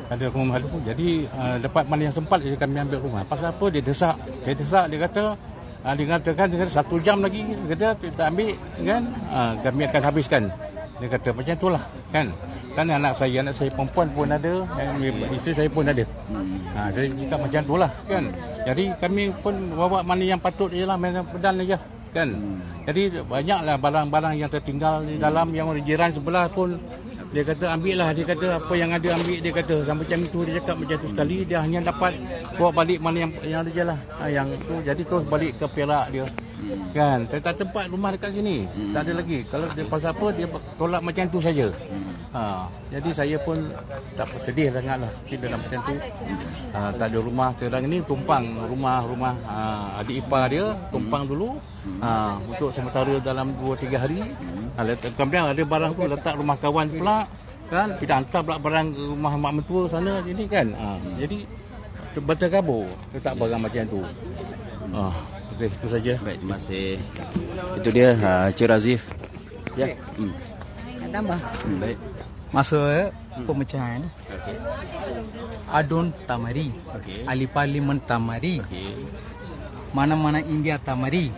Ada rumah tu, jadi dapat mana yang sempat je kami ambil rumah. Pasal apa? Dia desak, dia kata, dia katakan 1 jam lagi, dia kata kita ambil kan, kami akan habiskan. Dia kata macam itulah kan. Kan anak saya perempuan pun ada, isteri saya pun ada. Jadi cakap macam itulah kan. Jadi kami pun bawa mana yang patut je lah, mana pedan je kan. Jadi banyaklah barang-barang yang tertinggal di dalam, yang jiran sebelah pun dia kata ambil lah, dia kata apa yang ada ambil, dia kata sampai macam itu, dia cakap macam tu sekali. Dia hanya dapat bawa balik mana yang ada je lah, yang tu. Jadi terus balik ke Perak dia kan. Tak tempat rumah dekat sini, tak ada lagi. Kalau dia pasal apa, dia tolak macam tu saja. Jadi saya pun tak sedih sangatlah dalam macam tu. Tak ada rumah. Sekarang ni tumpang rumah adik ipar dia, tumpang dulu untuk sementara dalam 2-3 hari. Kemudian ada barang tu letak rumah kawan pula kan, kita hantar pula barang ke rumah mak mentua sana jadi kan. Jadi bertergabur letak barang macam tu. Okey, itu saja. Baik, terima kasih. Itu dia Encik Razif. Ya. Tambah. Baik. Masa pemecahan Okey. Adon Tamari, Ali Parlimen Tamari, mana-mana India Tamari,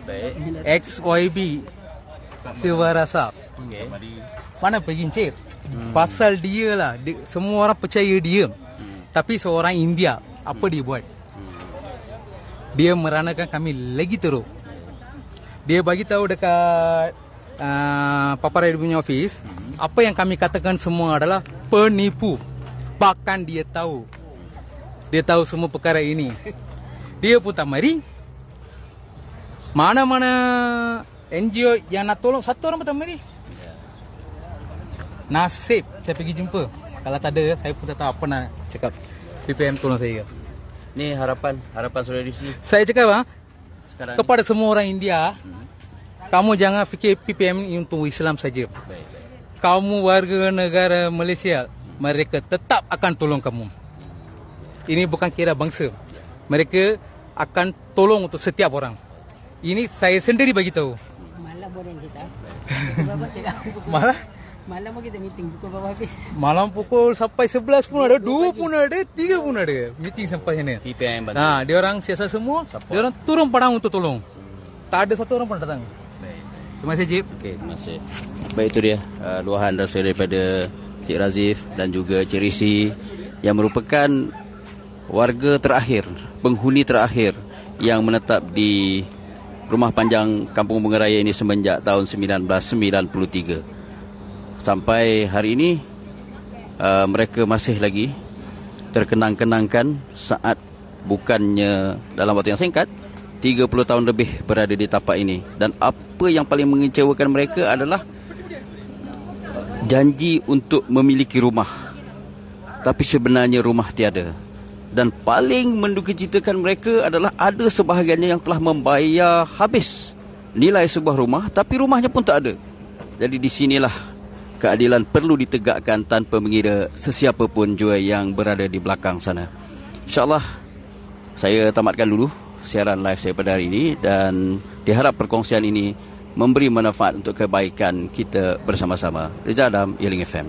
XYB Silvarasa. Mana pergi Encik? Pasal dia lah, semua orang percaya dia. Tapi seorang India, apa dia buat? Dia meranakan kami lagi teruk. Dia bagi tahu dekat paparan dia punya office, apa yang kami katakan semua adalah penipu. Bahkan dia tahu semua perkara ini. Dia pun tak mari. Mana-mana NGO yang nak tolong, satu orang pun tak mari. Nasib saya pergi jumpa. Kalau tak ada, saya pun tak tahu apa nak cakap. PPM tolong saya. Ni harapan saudara Rishi. Saya cakap kepada semua orang India, kamu jangan fikir PPM ini untuk Islam saja. kamu warga negara Malaysia, mereka tetap akan tolong kamu. Ini bukan kira bangsa. Mereka akan tolong untuk setiap orang. Ini saya sendiri bagi tahu. Malam boleh kita. Malam kita meeting pukul berapa habis? Malam pukul sampai 11 pun ada, 2 pun ada, 3 pun ada. Meeting sampai sini. Nah, dia orang siasat semua, dia orang turun padang untuk tolong. Tak ada satu orang pun datang. Terima kasih, Cik. Okey, terima kasih. Baik, itu dia luahan rasa daripada Cik Razif dan juga Cik Risi yang merupakan warga terakhir, penghuni terakhir yang menetap di Rumah Panjang Kampung Bunga Raya ini semenjak tahun 1993. Sampai hari ini mereka masih lagi terkenang-kenangkan saat bukannya dalam waktu yang singkat 30 tahun lebih berada di tapak ini. Dan apa yang paling mengecewakan mereka adalah janji untuk memiliki rumah, tapi sebenarnya rumah tiada. Dan paling mendukacitakan mereka adalah ada sebahagiannya yang telah membayar habis nilai sebuah rumah, tapi rumahnya pun tak ada. Jadi di sinilah keadilan perlu ditegakkan tanpa mengira sesiapa pun jua yang berada di belakang sana. InsyaAllah saya tamatkan dulu siaran live saya pada hari ini dan diharap perkongsian ini memberi manfaat untuk kebaikan kita bersama-sama. Rizal Adam, Yeling FM.